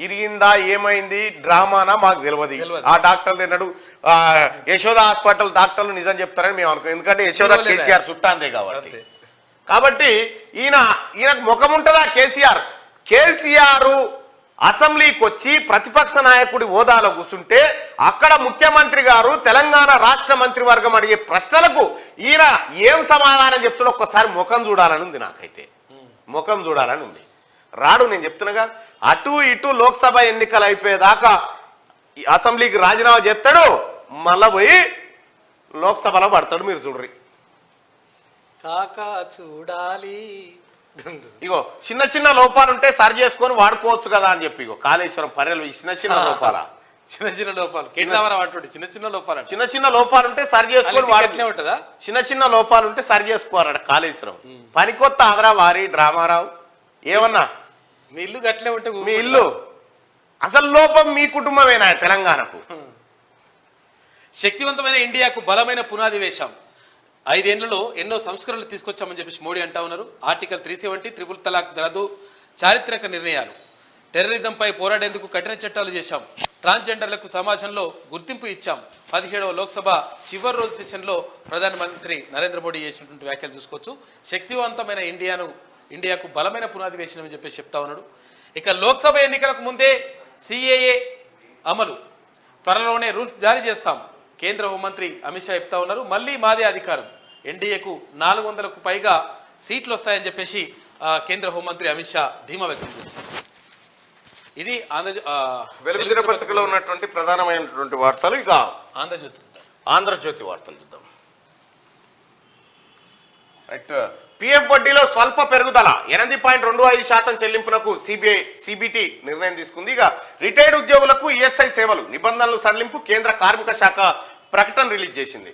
ఇరిగిందా ఏమైంది డ్రామానా మాకు తెలియదు. ఆ డాక్టర్లు ఎన్నడు యశోద హాస్పిటల్ డాక్టర్లు నిజం చెప్తారని మేము అనుకో. ఎందుకంటే యశోద కేసీఆర్ చుట్టాందే కాబట్టి ఈయనకు ముఖం ఉంటుందా? కేసీఆర్ అసెంబ్లీకి వచ్చి ప్రతిపక్ష నాయకుడి హోదాలో కూర్చుంటే అక్కడ ముఖ్యమంత్రి గారు తెలంగాణ రాష్ట్ర మంత్రివర్గం అడిగే ప్రశ్నలకు ఈయన ఏం సమాధానం చెప్తాడో ఒక్కసారి ముఖం చూడాలని ఉంది. నాకైతే ముఖం చూడాలని ఉంది. రాడు, నేను చెప్తున్నాగా. అటు ఇటు లోక్సభ ఎన్నికలు అయిపోయేదాకా అసెంబ్లీకి రాజీనామా చేస్తాడు, మళ్ళా పోయి లోక్సభలో పడతాడు. మీరు చూడ్రి. కాకా చూడాలి. ఇగో చిన్న లోపాలుంటే సరి చేసుకొని వాడుకోవచ్చు కదా అని చెప్పి, ఇగో కాళేశ్వరం పర్యలు చిన్న లోపాల చిన్న లోపాలు చిన్న లోపాలుంటే సరి చేసుకొని ఉంటుందా? చిన్న లోపాలుంటే సరి చేసుకోవాలట కాళేశ్వరం. పనికొత్త ఆదరా వారి డ్రామారావు ఏమన్నా మీ ఇల్లు గట్లే ఉంటే మీ ఇల్లు అసలు లోపం మీ కుటుంబమేనా తెలంగాణకు? శక్తివంతమైన ఇండియాకు బలమైన పునాది వేశాం. 5 ఏళ్లలో ఎన్నో సంస్కరణలు తీసుకొచ్చామని చెప్పేసి మోడీ అంటా ఉన్నారు. ఆర్టికల్ 370, త్రిపుల్ తలాక్ రద్దు, చారిత్రక నిర్ణయాలు, టెర్రరిజంపై పోరాడేందుకు కఠిన చట్టాలు చేశాం, ట్రాన్స్జెండర్లకు సమాజంలో గుర్తింపు ఇచ్చాం. 17వ లోక్సభ చివరి రోజు సెషన్లో ప్రధానమంత్రి నరేంద్ర మోడీ చేసినటువంటి వ్యాఖ్యలు చూసుకోవచ్చు. శక్తివంతమైన ఇండియాకు బలమైన పునాది వేసినామని చెప్పేసి చెప్తా ఉన్నాడు. ఇక లోక్సభ ఎన్నికలకు ముందే సిఏఏ అమలు, త్వరలోనే రూల్స్ జారీ చేస్తాం. కేంద్ర హోంమంత్రి అమిత్ షా చెప్తా ఉన్నారు. మళ్ళీ మాదే అధికారం, ఎన్డీఏకు 400కు పైగా సీట్లు వస్తాయని చెప్పేసి కేంద్ర హోంమంత్రి అమిత్ షా ధీమా వ్యక్తం చేశారు. ఇది వెలుగు దినపత్రికలో ఉన్నటువంటి ప్రధానమైనటువంటి వార్తలు. ఇక ఆంధ్రజ్యోతి వార్తలు చూద్దాం. రైట్, పిఎఫ్ వడ్డీలో స్వల్ప పెరుగుదల, 8.25% చెల్లింపునకు సిబిటి నిర్ణయం తీసుకుంది. ఇక రిటైర్డ్ ఉద్యోగులకు ఈఎస్ఐ సేవలు నిబంధనలు సడలింపు, కేంద్ర కార్మిక శాఖ ప్రకటన రిలీజ్ చేసింది.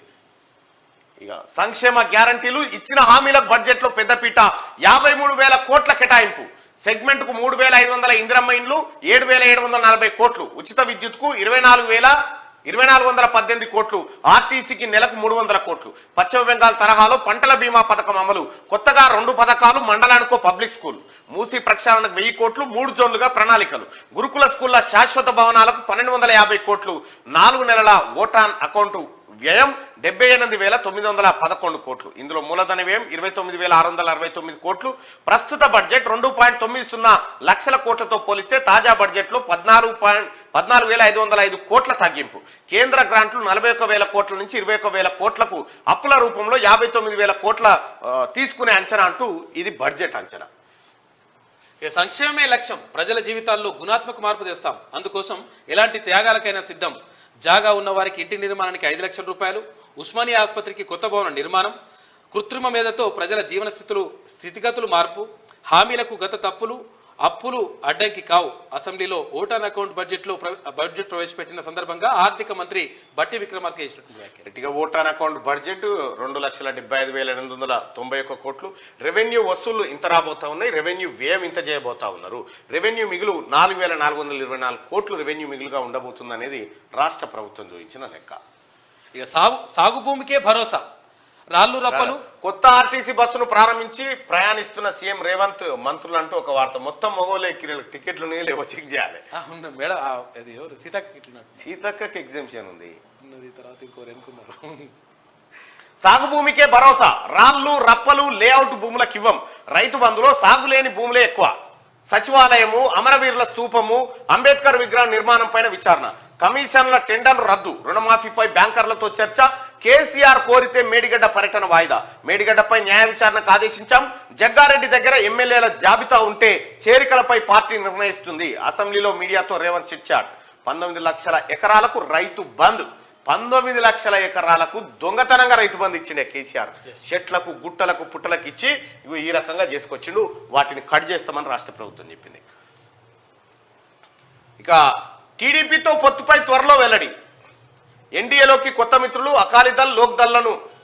ఇక సంక్షేమ గ్యారంటీలు, ఇచ్చిన హామీలకు బడ్జెట్లో పెద్దపీట, 53,000 కోట్ల కేటాయింపు, సెగ్మెంట్ కు 3,500 ఇందిరమ్మ ఇండ్లు, 7,740 కోట్లు, ఉచిత విద్యుత్ కు 24,118 కోట్లు, ఆర్టీసీకి నెలకు 300 కోట్లు. పశ్చిమ బెంగాల్ తరహాలో పంటల బీమా పథకం అమలు, కొత్తగా 2 పథకాలు, మండలానికో పబ్లిక్ స్కూల్, మూసీ ప్రక్షాళనకు 1000 కోట్లు, 3 జోన్లుగా ప్రణాళికలు, గురుకుల స్కూళ్ల శాశ్వత భవనాలకు 1,250 కోట్లు, 4 నెలల ఓటాన్ అకౌంటు వ్యయం 78,911 కోట్లు. ఇందులో మూలధన వ్యయం 29,669 కోట్లు. ప్రస్తుత బడ్జెట్ 2.90 లక్షల కోట్లతో పోలిస్తే తాజా బడ్జెట్లో 14,505 కోట్ల తగ్గింపు. కేంద్ర గ్రాంట్లు 41,000 కోట్ల నుంచి 21,000 కోట్లకు, అప్పుల రూపంలో 59,000 కోట్ల తీసుకునే అంచనా అంటూ ఇది బడ్జెట్ అంచనా. ఇక సంక్షేమమే లక్ష్యం, ప్రజల జీవితాల్లో గుణాత్మక మార్పు తెస్తాం, అందుకోసం ఎలాంటి త్యాగాలకైనా సిద్ధం. జాగా ఉన్న వారికి ఇంటి నిర్మాణానికి 5 లక్షల రూపాయలు, ఉస్మానియా ఆసుపత్రికి కొత్త భవన నిర్మాణం, కృత్రిమ మేధతో ప్రజల జీవన స్థితిగతులు మార్పు, హామీలకు గత తప్పులు అప్పులు అడ్డంకి కావు. అసెంబ్లీలో ఓటాన్ అకౌంట్ బడ్జెట్ ప్రవేశపెట్టిన సందర్భంగా ఆర్థిక మంత్రి బట్టి విక్రమార్క చేసినటువంటి వ్యాఖ్యలు. గట్టిగా ఓటాన్ అకౌంట్ బడ్జెట్ 2,75,891 కోట్లు. రెవెన్యూ వసూళ్లు ఇంత రాబోతా ఉన్నాయి, రెవెన్యూ వ్యయం ఇంత చేయబోతా ఉన్నారు. రెవెన్యూ మిగులు 4,424 కోట్లు రెవెన్యూ మిగులుగా ఉండబోతుంది అనేది రాష్ట్ర ప్రభుత్వం చూపించిన లెక్క. ఇక సాగు భూమికే భరోసా, రాళ్ళు రప్పలు. కొత్త ఆర్టీసీ బస్సును ప్రారంభించి ప్రయాణిస్తున్న సీఎం రేవంత్ మంత్రులు అంటూ ఒక వార్త. మొత్తం మగోలే ఎక్కిన టికెట్లు లేవో చెక్ చేయాలి. మేడం అది ఎవరు సీతక్కకి ఎగ్జామ్షన్ ఉంది. తర్వాత ఇంకోరు ఎన్నుకున్నారు. సాగు భూమికే భరోసా, రాళ్ళు రప్పలు లేఅవుట్ భూములకు ఇవ్వం. రైతు బంధులో సాగులేని భూములే ఎక్కువ. సచివాలయము, అమరవీరుల స్తూపము, అంబేద్కర్ విగ్రహం నిర్మాణం పైన విచారణ. కమిషన్ల టెండర్లు రద్దు, రుణమాఫీపై బ్యాంకర్లతో చర్చ. కేసీఆర్ కోరితే మేడిగడ్డ పర్యటన వాయిదా. మేడిగడ్డపై న్యాయ విచారణకు ఆదేశించాం. జగ్గారెడ్డి దగ్గర ఎమ్మెల్యేల జాబితా ఉంటే చేరికలపై పార్టీ నిర్ణయిస్తుంది. అసెంబ్లీలో మీడియాతో రేవంత్ చిట్చాట్. 19 లక్షల ఎకరాలకు రైతు బంద్. 19 లక్షల ఎకరాలకు దొంగతనంగా రైతు బంధు ఇచ్చిండే కేసీఆర్. చెట్లకు గుట్టలకు పుట్టలకు ఇచ్చి ఇవి ఈ రకంగా చేసుకొచ్చిండు. వాటిని కట్ చేస్తామని రాష్ట్ర ప్రభుత్వం చెప్పింది. ఇక టీడీపీతో పొత్తుపై త్వరలో వెల్లడి. ఎన్డీఏలోకి కొత్త మిత్రులు, అకాలీదళ్,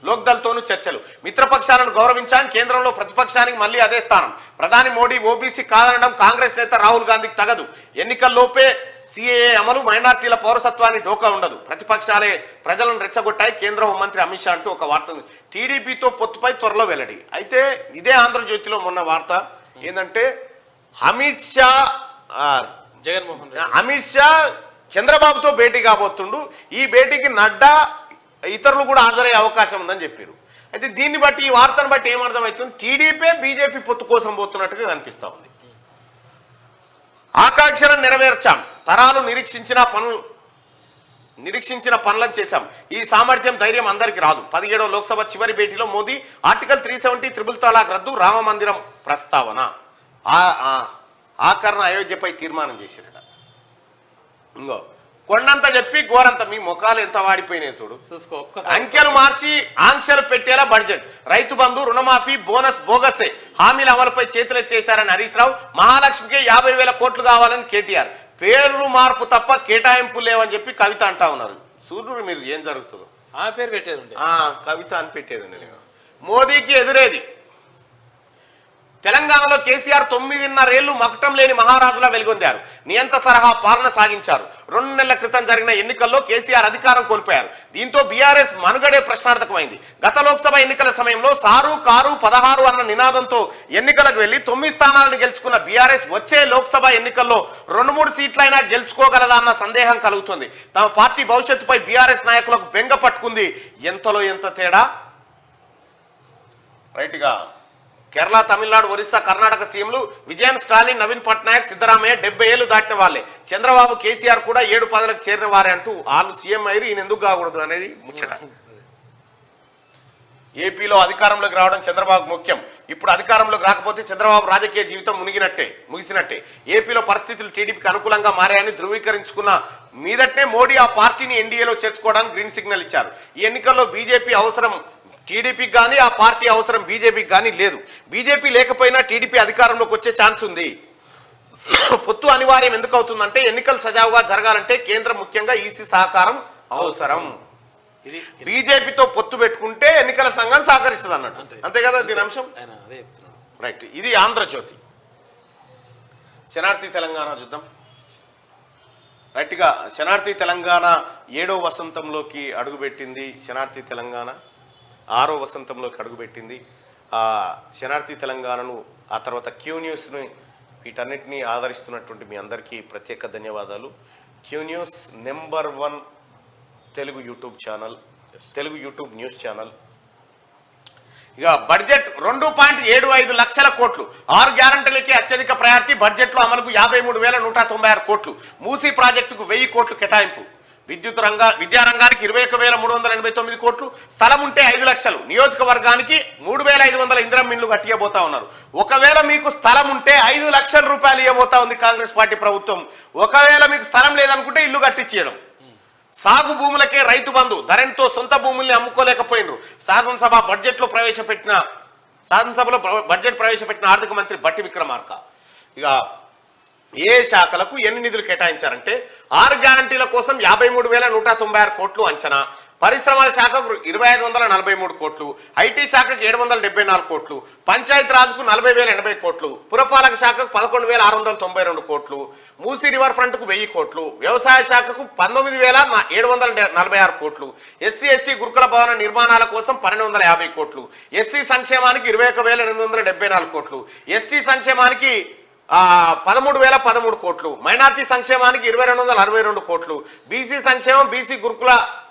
లోక్దళ్తోనూ చర్చలు. మిత్రపక్షాలను గౌరవించాం, కేంద్రంలో ప్రతిపక్షానికి మళ్ళీ అదే స్థానం. ప్రధాని మోడీ ఓబీసీ కాదనడం కాంగ్రెస్ నేత రాహుల్ గాంధీకి తగదు. ఎన్నికల్లోపే సిఏఏ అమలు, మైనార్టీల పౌరసత్వాన్ని డోకా ఉండదు. ప్రతిపక్షాలే ప్రజలను రెచ్చగొట్టాయి, కేంద్ర హోంమంత్రి అమిత్ షా అంటూ ఒక వార్త ఉంది. టీడీపీతో పొత్తుపై త్వరలో వెల్లడి. అయితే ఇదే ఆంధ్రజ్యోతిలో మొన్న వార్త ఏంటంటే అమిత్ షా చంద్రబాబుతో భేటీ కాబోతుండు. ఈ భేటీకి నడ్డా ఇతరులు కూడా హాజరయ్యే అవకాశం ఉందని చెప్పారు. అయితే దీన్ని బట్టి, ఈ వార్తను బట్టి ఏమర్థమవుతుంది, టీడీపీ బీజేపీ పొత్తు కోసం పోతున్నట్టుగా కనిపిస్తా ఉంది. ఆకాంక్షలను నెరవేర్చాం, తరాలు నిరీక్షించిన పనులను చేశాం. ఈ సామర్థ్యం, ధైర్యం అందరికీ రాదు. 17వ లోక్సభ చివరి భేటీలో మోదీ ఆర్టికల్ 370 త్రిపుల్ తలాక్ రద్దు, రామ మందిరం ప్రస్తావన, ఆకరణ అయోధ్యపై తీర్మానం చేసిరట. ఇంకో కొండంత చెప్పి గోరంత, మీ ముఖాలు ఎంత వాడిపోయినాయి చూడు. అంకెలు మార్చి ఆంక్షలు పెట్టేలా బడ్జెట్. రైతు బంధు, రుణమాఫీ, బోనస్ బోగసే. హామీల అమలుపై చేతులెత్తేశారని హరీష్ రావు. మహాలక్ష్మికి 50,000 కోట్లు కావాలని కేటీఆర్. పేర్లు మార్పు తప్ప కేటాయింపులు లేవని చెప్పి కవిత అంటా ఉన్నారు. సూర్యుడు మీరు ఏం జరుగుతుందో ఆ పేరు పెట్టేది, కవిత అని పెట్టేది. మోదీకి ఎదురేది. తెలంగాణలో కేసీఆర్ 9.5 ఏళ్లు మకుటం లేని మహారాజులా వెలుగొందారు. నియంత తరహా పాలన సాగించారు. 2 నెలల క్రితం జరిగిన ఎన్నికల్లో కేసీఆర్ అధికారం కోల్పోయారు. దీంతో బీఆర్ఎస్ మనుగడే ప్రశ్నార్థకమైంది. గత లోక్సభ ఎన్నికల సమయంలో సారు కారు 16 అన్న నినాదంతో ఎన్నికలకు వెళ్లి 9 స్థానాలను గెలుచుకున్న బీఆర్ఎస్ వచ్చే లోక్సభ ఎన్నికల్లో 2-3 సీట్లైనా గెలుచుకోగలదా అన్న సందేహం కలుగుతుంది. తమ పార్టీ భవిష్యత్తుపై బీఆర్ఎస్ నాయకులకు బెంగ పట్టుకుంది. ఎంతలో ఎంత తేడా. రైట్గా కేరళ, తమిళనాడు, ఒరిస్సా, కర్ణాటక సీఎంలు విజయన్, స్టాలిన్, నవీన్ పట్నాయక్, సిద్ధరామయ్య 70 ఏళ్లు దాటిన వాళ్ళే. చంద్రబాబు, కేసీఆర్ కూడా 7 పదవులకు చేరిన వారే అంటూ వాళ్ళు సీఎం అయ్యి ఈయన ఎందుకు కాకూడదు అనేది ముచ్చట. ఏపీలో అధికారంలోకి రావడం చంద్రబాబు ముఖ్యం. ఇప్పుడు అధికారంలోకి రాకపోతే చంద్రబాబు రాజకీయ జీవితం ముగిసినట్టే. ఏపీలో పరిస్థితులు టీడీపీకి అనుకూలంగా మారాయని ధృవీకరించుకున్న మీదటనే మోడీ ఆ పార్టీని ఎన్డీఏలో చేర్చుకోవడానికి గ్రీన్ సిగ్నల్ ఇచ్చారు. ఈ ఎన్నికల్లో బీజేపీ అవసరం టీడీపీకి కానీ, ఆ పార్టీ అవసరం బీజేపీకి కానీ లేదు. బీజేపీ లేకపోయినా టీడీపీ అధికారంలోకి వచ్చే ఛాన్స్ ఉంది. పొత్తు అనివార్యం ఎందుకు అవుతుందంటే, ఎన్నికలు సజావుగా జరగాలంటే కేంద్రం, ముఖ్యంగా ఈసీ సహకారం అవసరం. బీజేపీతో పొత్తు పెట్టుకుంటే ఎన్నికల సంఘం సహకరిస్తుంది అన్నట్టు, అంతే కదా దీని అంశం. రైట్, ఇది ఆంధ్రజ్యోతి. శనార్థి తెలంగాణ చూద్దాం. రైట్గా శనార్థి తెలంగాణ 7వ వసంతంలోకి అడుగుపెట్టింది. శనార్థి తెలంగాణ 6వ వసంతంలోకి అడుగుపెట్టింది. శనార్థి తెలంగాణను, ఆ తర్వాత క్యూ న్యూస్ని, వీటన్నిటినీ ఆదరిస్తున్నటువంటి మీ అందరికీ ప్రత్యేక ధన్యవాదాలు. Q news number 1 Telugu YouTube channel, Telugu YouTube news channel. ఇక బడ్జెట్ 2.75 లక్షల కోట్లు, 6 గ్యారంటీలకే అత్యధిక ప్రయారిటీ. బడ్జెట్లో అమలుకు 53,196 కోట్లు. మూసీ ప్రాజెక్టుకు 1000 కోట్లు కేటాయింపు. విద్యారంగానికి 21,389 కోట్లు, స్థలం ఉంటే 5 లక్షలు, నియోజకవర్గానికి 3,500 ఇందిరం ఇండ్లు కట్టియబోతా ఉన్నారు. ఒకవేళ మీకు స్థలం ఉంటే 5 లక్షల రూపాయలు ఇవ్వబోతా ఉంది కాంగ్రెస్ పార్టీ ప్రభుత్వం. ఒకవేళ మీకు స్థలం లేదనుకుంటే ఇల్లు కట్టించేయడం. సాగు భూములకే రైతు బంధు, ధరణితో సొంత భూముల్ని అమ్ముకోలేకపోయినరు. శాసనసభలో బడ్జెట్ ప్రవేశపెట్టిన ఆర్థిక మంత్రి బట్టి విక్రమార్క ఇక ఏ శాఖలకు ఎన్ని నిధులు కేటాయించారంటే 6 గ్యారంటీల కోసం 53,196 కోట్లు అంచనా, పరిశ్రమల శాఖకు 2,543 కోట్లు, ఐటీ శాఖకు 774 కోట్లు, పంచాయతీ రాజ్కు 40,080 కోట్లు, పురపాలక శాఖకు 11,692 కోట్లు, మూసీ రివర్ ఫ్రంట్ కు 1000 కోట్లు, వ్యవసాయ శాఖకు 19,746 కోట్లు, ఎస్సీ ఎస్టీ గురుకుల భవన నిర్మాణాల కోసం 1,250 కోట్లు, ఎస్సీ సంక్షేమానికి 21,874 కోట్లు, ఎస్టీ సంక్షేమానికి 13,013 కోట్లు, మైనార్టీ సంక్షేమానికి 2,262 కోట్లు, బీసీ సంక్షేమం బీసీ గురుకుల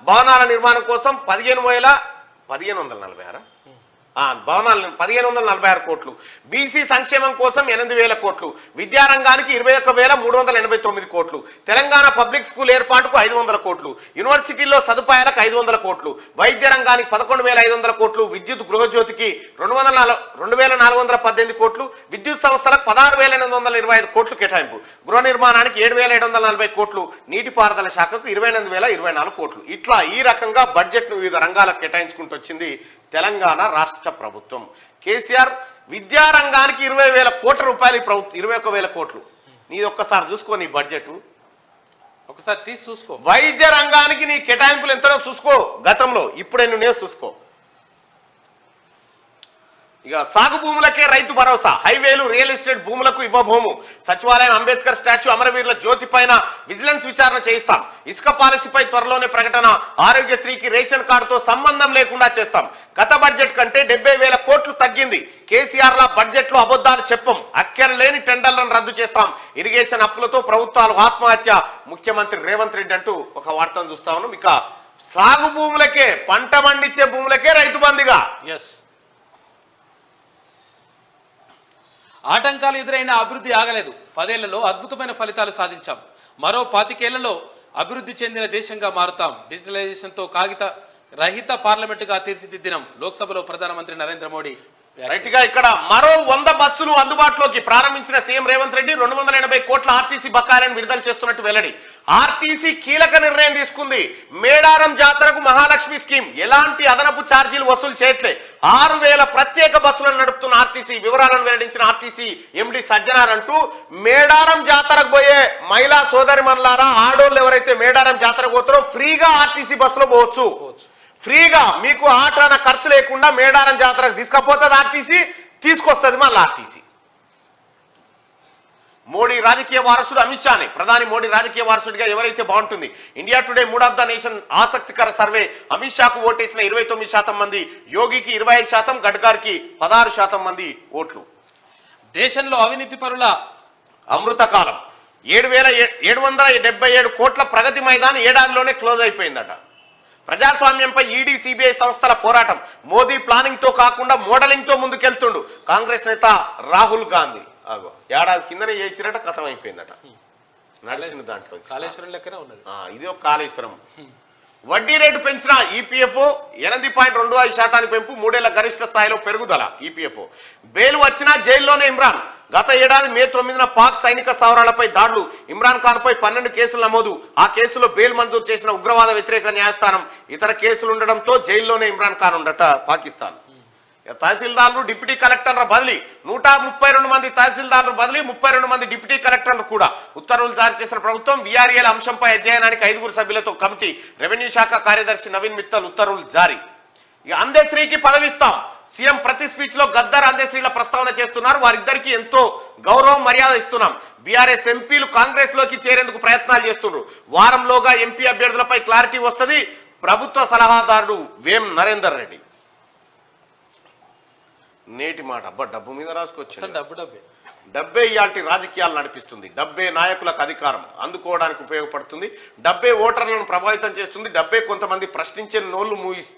భవనాల నిర్మాణం కోసం 15,146 కోట్లు, బీసీ సంక్షేమం కోసం 8,000 కోట్లు, విద్యారంగానికి 21,389 కోట్లు, తెలంగాణ పబ్లిక్ స్కూల్ ఏర్పాటుకు 500 కోట్లు, యూనివర్సిటీల్లో సదుపాయాలకు 500 కోట్లు, వైద్య రంగానికి 11,500 కోట్లు, విద్యుత్ గృహజ్యోతికి 2,418 కోట్లు, విద్యుత్ సంస్థలకు 16,825 కోట్లు కేటాయింపు, గృహ నిర్మాణానికి 7,740 కోట్లు, నీటిపారుదల శాఖకు 28,024 కోట్లు. ఇట్లా ఈ రకంగా బడ్జెట్ను వివిధ రంగాలకు కేటాయించుకుంటూ వచ్చింది తెలంగాణ రాష్ట్ర ప్రభుత్వం. కేసీఆర్ విద్యారంగానికి 20,000 కోట్ల రూపాయలు, 21,000 కోట్లు. నీది ఒక్కసారి చూసుకో, నీ బడ్జెట్ ఒకసారి తీసి చూసుకో. వైద్య రంగానికి నీ కేటాయింపులు ఎంతనో చూసుకో, గతంలో ఇప్పుడే నువ్వు చూసుకో. ఇక సాగు భూములకే రైతు భరోసా, హైవేలు రియల్ ఎస్టేట్ భూములకు ఇవ్వబోము, సచివాలయం అంబేద్కర్ స్టాచ్యూ అమరవీరుల జ్యోతి పైన విజిలెన్స్ విచారణ చేయిస్తాం, ఇసుక పాలసీపై త్వరలోనే ప్రకటన, ఆరోగ్యశ్రీకి రేషన్ కార్డుతో సంబంధం లేకుండా చేస్తాం, గత బడ్జెట్ కంటే 70,000 కోట్లు తగ్గింది, కేసీఆర్ లా బడ్జెట్ లో అబద్ధాలు చెప్పం, అక్కర్లేని టెండర్లను రద్దు చేస్తాం, ఇరిగేషన్ అప్పులతో ప్రభుత్వాలు ఆత్మహత్య, ముఖ్యమంత్రి రేవంత్ రెడ్డి అంటూ ఒక వార్తను చూస్తా ఉన్నాం. ఇక సాగు భూములకే, పంట పండించే భూములకే రైతు బంధుగా ఆటంకాలు ఎదురైన అభివృద్ధి ఆగలేదు, 10 ఏళ్లలో అద్భుతమైన ఫలితాలు సాధించాం, మరో 25 ఏళ్లలో అభివృద్ధి చెందిన దేశంగా మారుతాం, డిజిటలైజేషన్తో కాగిత రహిత పార్లమెంటుగా తీర్చిదిద్దినాం, లోక్సభలో ప్రధానమంత్రి నరేంద్ర మోడీ. రైట్ గా ఇక్కడ మరో 100 బస్సులు అందుబాటులోకి ప్రారంభించిన సీఎం రేవంత్ రెడ్డి 280 కోట్ల ఆర్టీసీ బకాయిలను విడుదల చేస్తున్నట్టు వెల్లడి. ఆర్టీసీ కీలక నిర్ణయం తీసుకుంది. మేడారం జాతరకు మహాలక్ష్మి స్కీమ్, ఎలాంటి అదనపు ఛార్జీలు వసూలు చేయట్లే, 6,000 ప్రత్యేక బస్సులను నడుపుతున్న ఆర్టీసీ వివరాలను వెల్లడించిన ఆర్టీసీ ఎండి సజ్జనార్ అంటూ, మేడారం జాతరకు పోయే మహిళా సోదరి మనులారా, ఆడోళ్ళు ఎవరైతే మేడారం జాతరకు పోతారో ఫ్రీగా ఆర్టీసీ బస్సులో పోవచ్చు, ఫ్రీగా మీకు ఆటన ఖర్చు లేకుండా మేడారం జాతరకు తీసుకపోతుంది ఆర్టీసీ, తీసుకొస్తుంది మళ్ళీ ఆర్టీసీ. మోడీ రాజకీయ వారసుడు అమిత్ షాని, ప్రధాని మోడీ రాజకీయ వారసుడిగా ఎవరైతే బాగుంటుంది. India today mood of the nation ఆసక్తికర సర్వే, అమిత్ షాకు ఓటేసిన 29% మంది, యోగికి 25%, గడ్కరీకి 16% మంది ఓట్లు. దేశంలో అవినీతి పరుల అమృతకాలం, 7,777 కోట్ల ప్రగతి మైదాన్ ఏడాదిలోనే క్లోజ్ అయిపోయిందట. ప్రజాస్వామ్యంపై ఈడీ సిబిఐ సంస్థల పోరాటం, మోదీ ప్లానింగ్ తో కాకుండా మోడలింగ్ తో ముందుకెళ్తుండు. కాంగ్రెస్ నేత రాహుల్ గాంధీ ఏడాది కిందనే చేసిరట, కథం అయిపోయిందట, నడిచిన దాంట్లో కాళేశ్వరం లెక్కనే ఉన్నది. ఇది ఒక కాళేశ్వరం. వడ్డీ రేటు పెంచిన ఈపీఎఫ్ఓ 8.25% పెంపు, 3 ఏళ్ల గరిష్ట స్థాయిలో పెరుగుదల. ఈపీఎఫ్ఓ బెయిల్ వచ్చినా జైల్లోనే ఇమ్రాన్. గత ఏడాది మే 9న పాక్ సైనిక స్థావరాలపై దాడులు, ఇమ్రాన్ ఖాన్ పై 12 కేసులు నమోదు. ఆ కేసులో బెయిల్ మంజూరు చేసిన ఉగ్రవాద వ్యతిరేక న్యాయస్థానం, ఇతర కేసులు ఉండడంతో జైల్లోనే ఇమ్రాన్ ఖాన్ ఉండట పాకిస్తాన్. తహసీల్దార్లు డిప్యూటీ కలెక్టర్ల బదిలీ, 132 మంది తహసీల్దార్లు బదిలీ, 32 మంది డిప్యూటీ కలెక్టర్లు కూడా. ఉత్తర్వులు జారీ చేసిన ప్రభుత్వం. వీఆర్ఏల అంశంపై అధ్యయనానికి 5 సభ్యులతో కమిటీ, రెవెన్యూ శాఖ కార్యదర్శి నవీన్ మిత్తల్ ఉత్తర్వులు జారీ. ఇక అందశ్రీకి పదవిస్తాం, సీఎం ప్రతి స్పీచ్ లో గద్దర్ అందశ్రీల ప్రస్తావన చేస్తున్నారు. వారిద్దరికి ఎంతో గౌరవం మర్యాద ఇస్తున్నాం. బీఆర్ఎస్ ఎంపీలు కాంగ్రెస్ లోకి చేరేందుకు ప్రయత్నాలు చేస్తున్నారు. వారంలోగా ఎంపీ అభ్యర్థులపై క్లారిటీ వస్తుంది. ప్రభుత్వ సలహాదారుడు వేం నరేందర్ రెడ్డి. నేటి మాట, అబ్బా డబ్బు మీద రాసుకొచ్చాడు. డబ్బే డబ్బే ఇయాల్టి రాజకీయాలు నడిపిస్తుంది, డబ్బే నాయకులకు అధికారం అందుకోవడానికి ఉపయోగపడుతుంది, డబ్బే ఓటర్లను ప్రభావితం చేస్తుంది, డబ్బే కొంతమంది ప్రశ్నించే నోళ్లు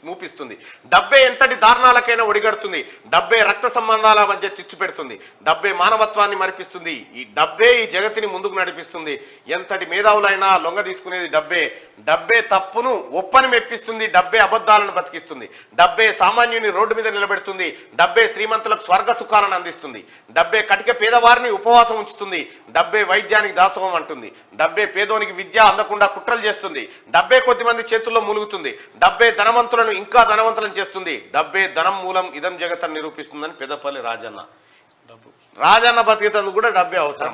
మూపిస్తుంది, డబ్బే ఎంతటి దారుణాలకైనా ఒడిగడుతుంది, డబ్బే రక్త సంబంధాల మధ్య చిచ్చు పెడుతుంది, డబ్బే మానవత్వాన్ని మరిపిస్తుంది, ఈ డబ్బే ఈ జగతిని ముందుకు నడిపిస్తుంది. ఎంతటి మేధావులైనా లొంగ తీసుకునేది డబ్బే. డబ్బే తప్పును ఒప్పని మెప్పిస్తుంది, డబ్బే అబద్ధాలను బతికిస్తుంది, డబ్బే సామాన్యుని రోడ్డు మీద నిలబెడుతుంది, డబ్బే శ్రీమంతులకు స్వర్గ సుఖాలను అందిస్తుంది, డబ్బే కటిక పేదవారిని ఉపవాసం ఉంచుతుంది, డబ్బే వైద్యానికి దాసోహం అంటుంది, డబ్బే పేదోనికి విద్య అందకుండా కుట్రలు చేస్తుంది, డబ్బే కొద్దిమంది చేతుల్లో మూలుగుతుంది, డబ్బే ధనవంతులను ఇంకా ధనవంతులను చేస్తుంది, డబ్బే ధనం మూలం ఇదం జగతని నిరూపిస్తుందని పెద్దపల్లి రాజన్న. రాజన్న బతికేందుకు కూడా డబ్బే అవసరం.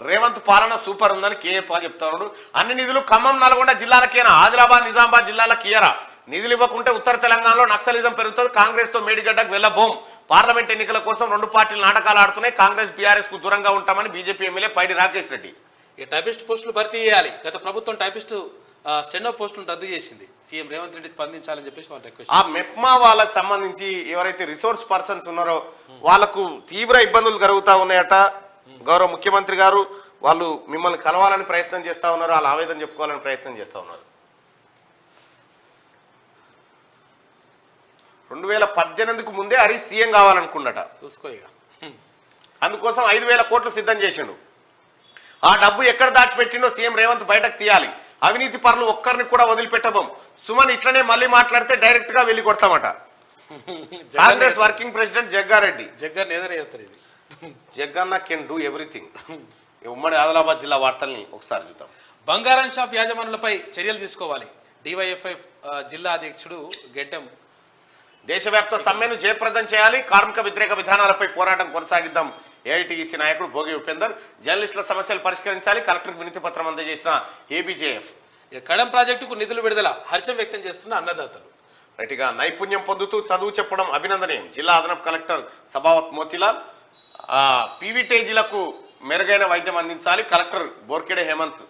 రేవంత్ పాలన సూపర్ ఉందని కేఏ పాల్ చెప్తా ఉన్నాడు. అన్ని నిధులు ఖమ్మం నల్గొండ జిల్లాలకేనా, ఆదిలాబాద్ నిజామాబాద్ జిల్లాలకు ఇయ్యరా? నిధులు ఇవ్వకుంటే ఉత్తర తెలంగాణలో నక్సలిజం పెరుగుతుంది, కాంగ్రెస్ తో మేడిగడ్డకు వెళ్ళబోం. పార్లమెంట్ ఎన్నికల కోసం 2 పార్టీలు నాటకాలు ఆడుతున్నాయి, కాంగ్రెస్ బీఆర్ఎస్ కు దూరంగా ఉంటామని బీజేపీ ఎమ్మెల్యే పైడి రాకేష్ రెడ్డి. ఈ టైపిస్ట్ పోస్టులు భర్తీ చేయాలి. గత ప్రభుత్వం టైపిస్ట్ స్టెనో పోస్టులను రద్దు చేసింది. సీఎం రేవంత్ రెడ్డి స్పందించాలని చెప్పేసి వాళ్ళు రిక్వెస్ట్. ఆ మెప్మా వాళ్ళకి సంబంధించి ఎవరైతే రిసోర్స్ పర్సన్స్ ఉన్నారో వాళ్ళకు తీవ్ర ఇబ్బందులు కలుగుతా ఉన్నాయట. గౌరవ ముఖ్యమంత్రి గారు వాళ్ళు మిమ్మల్ని కలవాలని ప్రయత్నం చేస్తా ఉన్నారు, వాళ్ళ ఆవేదన చెప్పుకోవాలని ప్రయత్నం చేస్తా ఉన్నారు. 2018కు ముందే హరీష్ సీఎం కావాలనుకున్నట. చూసుకో ఇక. అందుకోసం 5,000 కోట్లు సిద్ధం చేసిండు. ఆ డబ్బు ఎక్కడ దాచిపెట్టిండో సీఎం రేవంత్ బయటకు తీయాలి. అవినీతి పరులు ఒక్కరిని కూడా వదిలిపెట్టబోం. సుమన్ ఇట్లనే మళ్ళీ మాట్లాడితే డైరెక్ట్ గా వెళ్ళి కొడతామట. Congress working president Jagga Reddy. Jagganna can do everything. ఉమ్మడి ఆదిలాబాద్ జిల్లా వార్తల్ని ఒకసారి చూద్దాం. బంగారం షాప్ యాజమానులపై చర్యలు తీసుకోవాలి. డివైఎఫ్ఐ జిల్లా అధ్యక్షుడు గెడ్డం. దేశవ్యాప్త సమ్మెను జయప్రదం చేయాలి, కార్మిక వ్యతిరేక విధానాలపై పోరాటం కొనసాగిద్దాం. ఏఐటీసీ నాయకుడు భోగి ఉపేందర్. జర్నలిస్టుల సమస్యలు పరిష్కరించాలి, కలెక్టర్కి వినతి పత్రం అందజేసిన ఏబీజేఎఫ్. కడం ప్రాజెక్టుకు నిధులు విడుదల హర్షం వ్యక్తం చేస్తున్న అన్నదాతలు. రైట్గా నైపుణ్యం పొందుతూ చదువు చెప్పడం అభినందనీయం. జిల్లా అదనపు కలెక్టర్ సబావత్ మోతిలాల్. పీవీటీజీలకు మెరుగైన వైద్యం అందించాలి, కలెక్టర్ బోర్కెడే హేమంత్.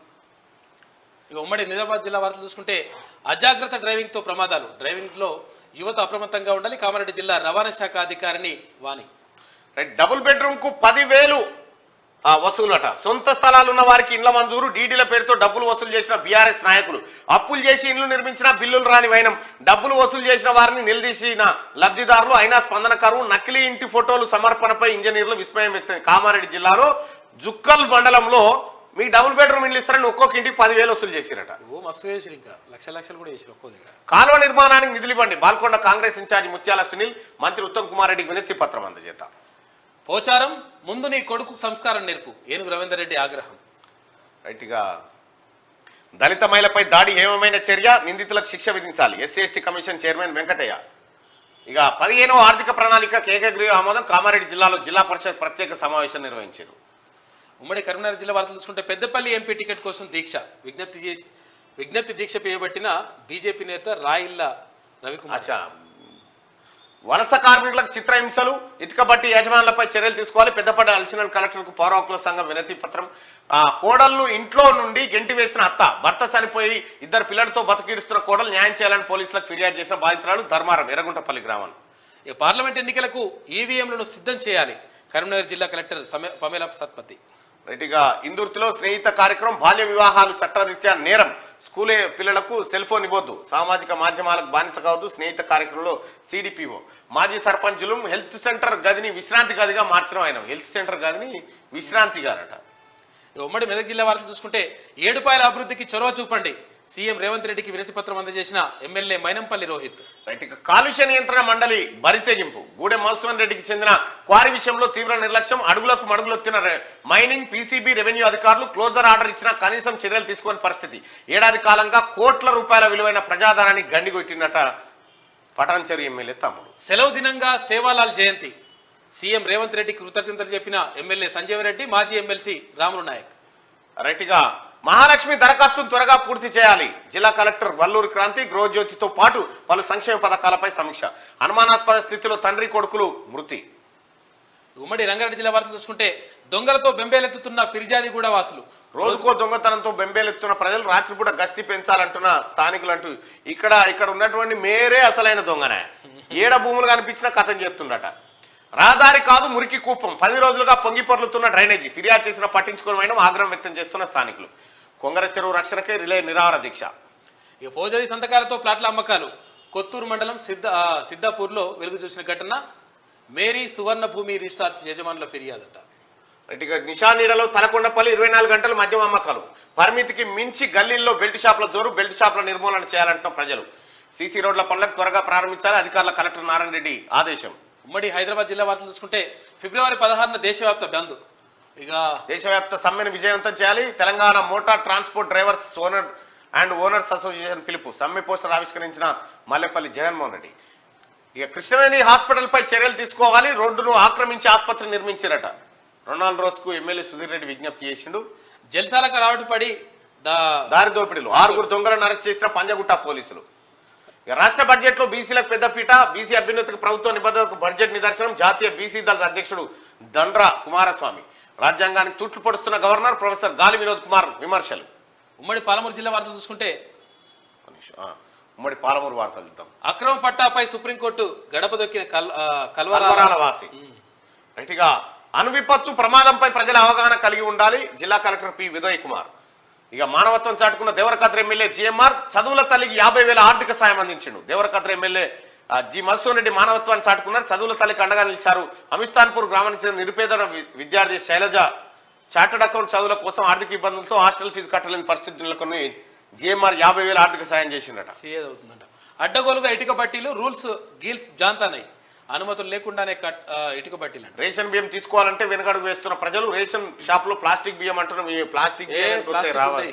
ఇక ఉమ్మడి నిజామాబాద్ జిల్లా వార్తలు చూసుకుంటే అజాగ్రత్త డ్రైవింగ్తో ప్రమాదాలు, డ్రైవింగ్లో యువత అప్రమత్తంగా ఉండాలి. కామారెడ్డి జిల్లా రవాణా శాఖ అధికారిని వాణి. డబుల్ బెడ్రూమ్ కు 10,000 వసూలట. సొంత స్థలాలు ఉన్న వారికి ఇండ్ల మంజూరు, డీడీల పేరుతో డబ్బులు వసూలు చేసిన బీఆర్ఎస్ నాయకులు. అప్పులు చేసి ఇండ్లు నిర్మించిన బిల్లులు రాని వైనం. డబ్బులు వసూలు చేసిన వారిని నిలదీసిన లబ్ధిదారులు. అయినా స్పందన కరువు. నకిలీ ఇంటి ఫోటోలు సమర్పణపై ఇంజనీర్లు విస్మయం వ్యక్తం. కామారెడ్డి జిల్లాలో జుక్కల్ మండలంలో మీ డబుల్ బెడ్రూమ్ ఇండ్లు ఇస్తారని ఒక్కొక్క ఇంటికి 10,000 వసూలు చేసిరట. లక్షలు కూడా చేసిరు ఒక్కో దగ్గర. కాలువ నిర్మాణానికి నిధులు ఇవ్వండి. బాల్కొండ కాంగ్రెస్ ఇన్ఛార్జి ముత్యాల సునీల్. మంత్రి ఉత్తమ్ కుమార్ రెడ్డికి వినతి పత్రం అందజేత. పోచారం ముందు నీ కొడుకు సంస్కారం నేర్పు, ఏనుగు రవీందర్ రెడ్డి ఆగ్రహం. రైట్గా దళిత మహిళపై దాడి ఏమైన చర్య, నిందితులకు శిక్ష విధించాలి. SC ST commission chairman Venkataiah. ఇక 15వ ఆర్థిక ప్రణాళిక ఏకగ్రీవ ఆమోదం. కామారెడ్డి జిల్లాలో జిల్లా పరిషత్ ప్రత్యేక సమావేశం నిర్వహించారు. ఉమ్మడి కరీంనగర్ జిల్లా వార్తలు చూసుకుంటే పెద్దపల్లి ఎంపీ టికెట్ కోసం దీక్ష, విజ్ఞప్తి దీక్ష చేయబట్టిన బీజేపీ నేత రాయిల్ల రవికుమార్. వలస కార్మికులకు చిత్రహింసలు, ఇటుక బట్టి యజమానులపై చర్యలు తీసుకోవాలి. పెద్దపల్లి అడిషనల్ కలెక్టర్కు పౌర హక్కుల సంఘం వినతి పత్రం. కోడలను ఇంట్లో నుండి గెంటి వేసిన అత్త, భర్త చనిపోయి 2 పిల్లలతో బతికిడుస్తున్న కోడలు న్యాయం చేయాలని పోలీసులకు ఫిర్యాదు చేసిన బాధితురాలు ధర్మారం, ఎర్రగుంటపల్లి గ్రామం. ఇక పార్లమెంట్ ఎన్నికలకు ఈవీఎంలను సిద్ధం చేయాలి. కరీంనగర్ జిల్లా కలెక్టర్ పమేలా సత్పతి. రైట్గా ఇందుర్తిలో స్నేహిత కార్యక్రమం. బాల్య వివాహాలు చట్టరీత్యా నేరం. స్కూలే పిల్లలకు సెల్ ఫోన్ ఇవ్వద్దు, సామాజిక మాధ్యమాలకు బానిస కావద్దు. స్నేహిత కార్యక్రమంలో సిడిపిఓ. మాజీ సర్పంచులు హెల్త్ సెంటర్ గదిని విశ్రాంతి గదిగా మార్చడం. ఆయన హెల్త్ సెంటర్ గదిని విశ్రాంతి గారట. ఉమ్మడి మెదక్ జిల్లా వార్తలు చూసుకుంటే ఏడుపాయల అభివృద్ధికి చొరవ చూపండి. సీఎం రేవంత్ రెడ్డికి వినతి పత్రం అందజేసిన ఎమ్మెల్యే మైనంపల్లి రోహిత్. రైట్. కాలుష్య నియంత్రణ మండలి బరితెగింపు. గూడెం మధుసూదన్ రెడ్డికి చెందిన క్వారీ విషయంలో తీవ్ర నిర్లక్ష్యం. అడుగులకు మడుగులొత్తిన మైనింగ్ పీసీబీ రెవెన్యూ అధికారులు క్లోజర్ ఆర్డర్ ఇచ్చినా కనీసం చర్యలు తీసుకోని పరిస్థితి. ఏడాది కాలంగా కోట్ల రూపాయల విలువైన ప్రజాధనాన్ని గండిగొట్టినట పటాన్చెరు ఎమ్మెల్యే తమ్ముడు. సెలవు దినంగా సేవాలాల్ జయంతి. సీఎం రేవంత్ రెడ్డికి కృతజ్ఞతలు చెప్పిన ఎమ్మెల్యే సంజీవరెడ్డి, మాజీ ఎమ్మెల్సీ రాములు నాయక్. రైట్గా మహాలక్ష్మి దరఖాస్తును త్వరగా పూర్తి చేయాలి. జిల్లా కలెక్టర్ వల్లూరు క్రాంతి. గృహజ్యోతితో పాటు పలు సంక్షేమ పథకాలపై సమీక్ష. అనుమానాస్పద స్థితిలో తండ్రి కొడుకులు మృతి. ఉమ్మడి రంగారెడ్డి జిల్లా వార్తలు చూసుకుంటే దొంగలతో బెంబేలెత్తుతున్న ఫిర్యాదిగూడ వాసులు. రోజుకో దొంగతనంతో బెంబేలెత్తున్న ప్రజలు. రాత్రిపూట గస్తీ పెంచాలంటున్న స్థానికులు. అంటూ ఇక్కడ ఉన్నటువంటి మేరే అసలైన దొంగనే. ఏడ భూములు కనిపించినా కథం చెప్తుండట. రహదారి కాదు మురికి కూపం, 10 రోజులుగా పొంగి పొర్లుతున్న డ్రైనేజీ, ఫిర్యాదు చేసిన పట్టించుకోవడం ఆగ్రహం వ్యక్తం చేస్తున్న స్థానికులు. కొంగర చెరువు రక్షణకే రిలే నిరాహార దీక్ష. ఇక ఫోర్జరీ సంతకాలతో ప్లాట్ల అమ్మకాలు. కొత్తూరు మండలం సిద్దాపూర్లో వెలుగు చూసిన ఘటన. మేరీ సువర్ణ భూమి రిసార్ట్స్ యజమానుల ఫిర్యాదట. ఇక నిషానీడలో తలకొండపల్లి 24 గంటలు మద్యం అమ్మకాలు, పరిమితికి మించి గల్లీల్లో బెల్ట్ షాపుల జోరు, బెల్ట్ షాపుల నిర్మూలన చేయాలంటున్న ప్రజలు. సీసీ రోడ్ల పనులకు త్వరగా ప్రారంభించాలి, అధికారుల కలెక్టర్ నారాయణ రెడ్డి ఆదేశం. ఉమ్మడి హైదరాబాద్ జిల్లా వార్తలు చూసుకుంటే ఫిబ్రవరి 16న దేశవ్యాప్త బంద్. ఇక దేశవ్యాప్త సమ్మెను విజయవంతం చేయాలి, Telangana motor transport drivers owners association పిలుపు. సమ్మె పోస్టర్ ఆవిష్కరించిన మల్లెపల్లి జగన్మోహన్ రెడ్డి. ఇక కృష్ణవేణి హాస్పిటల్ పై చర్యలు తీసుకోవాలి, రోడ్డును ఆక్రమించి ఆసుపత్రి నిర్మించారట. రొనాల్డ్ రోస్కు ఎమ్మెల్యే సుధీర్ రెడ్డి విజ్ఞప్తి చేసిండు. జల్సాలకు రావటి పడి దారి దోపిడీలు 6 దొంగలను అరెస్ట్ చేసిన పంజగుట్ట పోలీసులు. ఇక రాష్ట్ర బడ్జెట్ లో బీసీలకు పెద్దపీట, బీసీ అభ్యున్నతికి ప్రభుత్వ నిబద్ధతకు బడ్జెట్ నిదర్శనం. జాతీయ బీసీ దళ అధ్యక్షుడు దండ్ర కుమారస్వామి. రాజ్యాంగానికి తూట్లు పొడుస్తున్న గవర్నర్ ప్రొఫెసర్ గాలి వినోద్ కుమార్ విమర్శలు. ఉమ్మడి పాలమూరు జిల్లా వార్తలు చూసుకుంటే ఉమ్మడి పాలమూరు వార్తలు చూద్దాం. అక్రమ పట్టాపై సుప్రీంకోర్టు గడప దొక్కిన కల్వరాల వాసి. రైట్గా అణు విపత్తు ప్రమాదంపై ప్రజల అవగాహన కలిగి ఉండాలి, జిల్లా కలెక్టర్ పి విజయ్ కుమార్. ఇక మానవత్వం చాటుకున్న దేవరకద్ర ఎమ్మెల్యే జిఎంఆర్. చదువుల తల్లికి 50,000 ఆర్థిక సాయం అందించిండు. దేవరకద్ర ఎమ్మెల్యే జి మధుసూదన్ రెడ్డి మానవత్వాన్ని చాటుకున్నారు, చదువుల తల్లికి అండగా నిలిచారు. అమిస్తాన్పూర్ గ్రామానికి చెందిన నిరుపేద విద్యార్థి శైలజ చార్టెడ్ అకౌంట్ చదువుల కోసం ఆర్థిక ఇబ్బందులతో హాస్టల్ ఫీజు కట్టలేని పరిస్థితి నెలకొని జిఎంఆర్ 50,000 ఆర్థిక సాయం చేసిండట. అవుతుందంట. అడ్డగోలుగా ఇటుక బట్టీలు రూల్స్ గీల్స్ జాంతానాయి, అనుమతులు లేకుండానే ఇటుక బట్టీలు. రేషన్ బియ్యం తీసుకోవాలంటే వెనుకడుగు వేస్తున్న ప్రజలు. రేషన్ షాప్ లో ప్లాస్టిక్ బియ్యం అంటున్న ప్లాస్టిక్ రావాలి.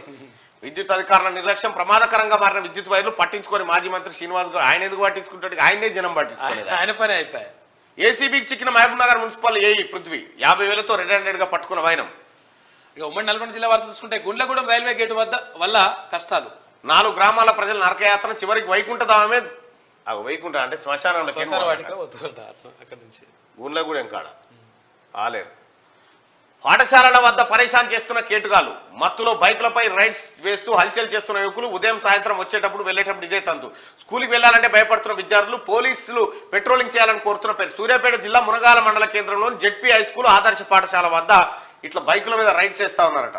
విద్యుత్ అధికారుల నిర్లక్ష్యం, ప్రమాదకరంగా మారిన విద్యుత్ వైర్లు పట్టించుకొని మాజీ మంత్రి శ్రీనివాస్ గారు. ఆయన ఎందుకు పట్టించుకుంటాడు, ఆయనే జనం పట్టించుకోలేదు. ఆయన పని అయిపోయాయి. ఏసీబీకి చిక్కిన Mahbubnagar municipal AE Prithvi. 50,000తో రెడ్ హ్యాండెడ్ గా పట్టుకున్న వైనం. ఇక ఉమ్మడి నల్గొండ జిల్లా వార్తలు చూసుకుంటే గుండ్లగూడెం రైల్వే గేటు వల్ల కష్టాలు. 4 గ్రామాల ప్రజల నరకయాత్ర, చివరికి వైకుంఠధామే. వైకుంఠ అంటే శ్మశానంలో గుండ్లగూడెం కాడ ఆలేరు. పాఠశాలల వద్ద పరేషాన్ చేస్తున్న కేటుగాలు, మత్తులో బైకులపై రైడ్స్ వేస్తూ హల్చల్ చేస్తున్న యువకులు. ఉదయం సాయంత్రం వచ్చేటప్పుడు వెళ్ళేటప్పుడు ఇదే తంతు. స్కూల్కి వెళ్లాలంటే భయపడుతున్న విద్యార్థులు. పోలీసులు పెట్రోలింగ్ చేయాలని కోరుతున్న పేరు. సూర్యాపేట జిల్లా మునగాల మండల కేంద్రంలోని జెడ్పీ హై స్కూల్ ఆదర్శ పాఠశాల వద్ద ఇట్లా బైకుల మీద రైడ్స్ చేస్తా ఉన్నారట.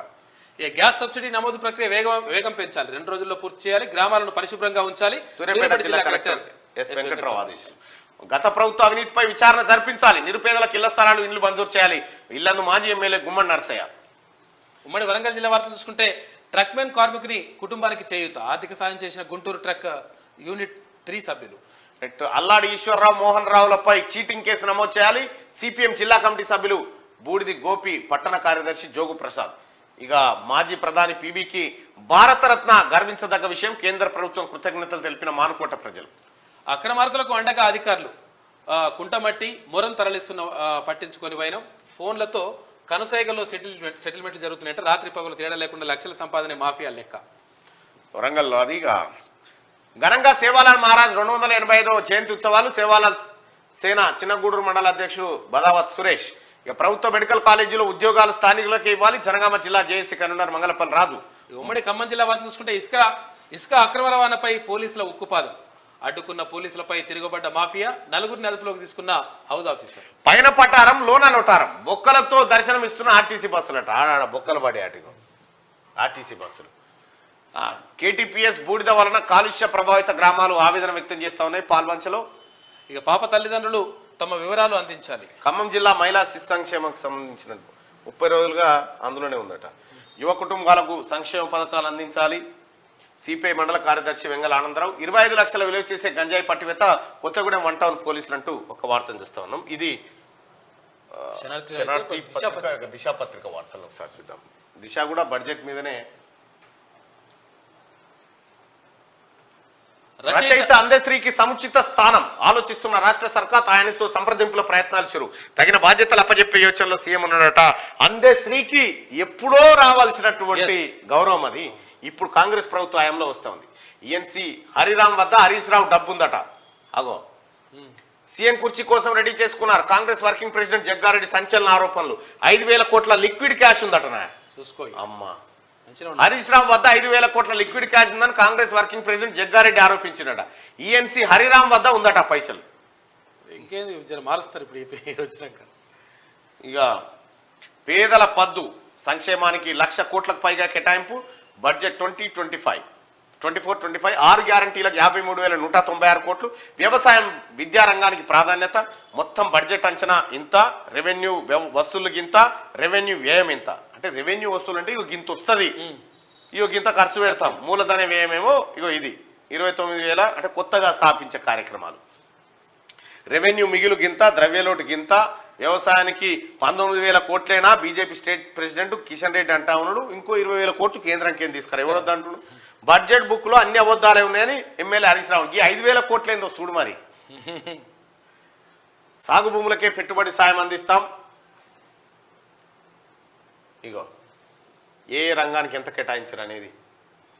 గ్యాస్ సబ్సిడీ నమోదు ప్రక్రియ వేగం పెంచాలి, 2 రోజుల్లో పూర్తి చేయాలి, గ్రామాలను పరిశుభ్రంగా ఉంచాలి. సూర్యాపేట జిల్లా కలెక్టర్ ఎస్ వెంకట్రావు ఆదేశం. గత ప్రభుత్వ అవినీతిపై విచారణ జరిపించాలి, నిరుపేదలకు ఇళ్ల స్థలాలు ఇండ్లు మంజూరు చేయాలి. ఇళ్లను మాజీ ఎమ్మెల్యే గుమ్మడి నరసయ్య. ఉమ్మడి వరంగల్ జిల్లా వార్తలు చూసుకుంటే ట్రక్మెన్ కార్మికుని కుటుంబానికి చేయూత, ఆర్థిక సాయం చేసిన గుంటూరు ట్రక్ యూనిట్ 3 సభ్యులు. అల్లాడి ఈశ్వరరావు, మోహన్ రావులపై చీటింగ్ కేసు నమోదు చేయాలి. సిపిఎం జిల్లా కమిటీ సభ్యులు బూడిది గోపి, పట్టణ కార్యదర్శి జోగు ప్రసాద్. ఇక మాజీ ప్రధాని పీబీకి భారతరత్న గర్వించదగ్గ విషయం. కేంద్ర ప్రభుత్వం కృతజ్ఞతలు తెలిపిన మానుకోట ప్రజలు. అక్రమార్కులకు అండగా అధికారులు. కుంటమట్టి మొరం తరలిస్తున్న పట్టించుకొని వైనం. ఫోన్లతో కనుసైగల్లో సెటిల్మెంట్ జరుగుతున్నాయంటే రాత్రి పగలు తేడా లేకుండా లక్షల సంపాదనే మాఫియా లెక్క. వరంగల్లో అదిగా ఘనంగా సేవాలాల్ మహారాజ్ 285వ జయంతి ఉత్సవాలు. సేవాలాల్ సేన చిన్నగూడూరు మండల అధ్యక్షుడు బదావత్ సురేష్. ఇక ప్రభుత్వ మెడికల్ కాలేజీలో ఉద్యోగాలు స్థానికులకే ఇవ్వాలి. జనగామ జిల్లా జేఏసీ కన్వీనర్ మంగళపల్లి రాజు. ఉమ్మడి ఖమ్మం జిల్లా వార్తలు చూసుకుంటే ఇసుక అక్రమ రవాణాపై పోలీసుల ఉక్కుపాదం. అడ్డుకున్న పోలీసులపై తిరగబడ్డ మాఫియా, 4గురిని అదుపులోకి తీసుకున్న హౌస్ ఆఫీసర్. పైన పట్టారం లోన నొటారం, బొక్కలతో దర్శనం ఇస్తున్న ఆర్టీసీ బస్సులట. ఆడ బొక్కలు పడే ఆర్టీసీ బస్సులు. కేటీపీఎస్ బూడిద వలన కాలుష్య ప్రభావిత గ్రామాలు ఆవేదన వ్యక్తం చేస్తా ఉన్నాయి పాల్వంచలో. ఇక పాప తల్లిదండ్రులు తమ వివరాలు అందించాలి. ఖమ్మం జిల్లా మహిళా శిశు సంక్షేమకు సంబంధించిన 30 రోజులుగా అందులోనే ఉందట. యువ కుటుంబాలకు సంక్షేమ పథకాలు అందించాలి. సిపిఐ మండల కార్యదర్శి వెంగళ ఆనందరావు. 25 లక్షల విలువ చేసే గంజాయి పట్టివేత కొత్తగూడెం 1 టౌన్ పోలీసులు అంటూ ఒక వార్తను చూస్తా ఉన్నాం. ఇది దిశ పత్రిక వార్తలను ఒకసారి చూద్దాం. దిశ కూడా బడ్జెట్ మీదనే. రచయిత అందశ్రీకి సముచిత స్థానం ఆలోచిస్తున్న రాష్ట్ర సర్కార్. ఆయనతో సంప్రదింపుల ప్రయత్నాలు చురు. తగిన బాధ్యతలు అప్పచెప్పే యోచనలో సీఎం ఉన్నాడట. అందశ్రీకి ఎప్పుడో రావాల్సినటువంటి గౌరవం అది ఇప్పుడు కాంగ్రెస్ ప్రభుత్వ హయాంలో వస్తూ ఉంది. ఈఎన్సీ హరిరామ్ వద్ద హరీష్ రావు డబ్బు ఉందట. అగో సీఎం కుర్చీ కోసం రెడీ చేసుకున్నారు. కాంగ్రెస్ వర్కింగ్ ప్రెసిడెంట్ జగ్గారెడ్డి సంచలన ఆరోపణలు. 5,000 కోట్ల లిక్విడ్ క్యాష్ ఉందట. అమ్మా, హరీష్ రావు వద్ద 5,000 కోట్ల లిక్విడ్ క్యాష్ ఉందని కాంగ్రెస్ వర్కింగ్ ప్రెసిడెంట్ జగ్గారెడ్డి ఆరోపించినట. ఈఎన్సీ హరిరామ్ వద్ద ఉందట పైసలు. ఇంకేంది జర మారుస్తారు ఇప్పుడు ఇది వచ్చినాక. ఇక పేదల పద్దు సంక్షేమానికి 1,00,000 కోట్లకు పైగా కేటాయింపు. బడ్జెట్ 2024-25 6 గ్యారంటీలకు 53,196 కోట్లు. వ్యవసాయం విద్యారంగానికి ప్రాధాన్యత. మొత్తం బడ్జెట్ అంచనా ఇంత, రెవెన్యూ వస్తువులకు ఇంత, రెవెన్యూ వ్యయం ఇంత. అంటే రెవెన్యూ వస్తువులు అంటే ఇక గింత వస్తుంది, ఇక గింత ఖర్చు పెడతాం. మూలధన వ్యయమేమో ఇగో ఇది 29,000 అంటే కొత్తగా స్థాపించే కార్యక్రమాలు. రెవెన్యూ మిగులు గింత, ద్రవ్యలోటు గింత. వ్యవసాయానికి 19,000 కోట్లైనా BJP state president Kishan Reddy అంటా ఉన్నాడు. ఇంకో 20,000 కోట్లు కేంద్రానికి ఏం తీసుకురా, ఎవరొద్దు అంటున్నాడు. బడ్జెట్ బుక్ లో అన్ని అబద్ధాలే ఉన్నాయని ఎమ్మెల్యే హరీష్ రావు. ఈ 5,000 కోట్లేందో చూడు మరి. సాగు భూములకే పెట్టుబడి సాయం అందిస్తాం. ఇగో ఏ రంగానికి ఎంత కేటాయించారు అనేది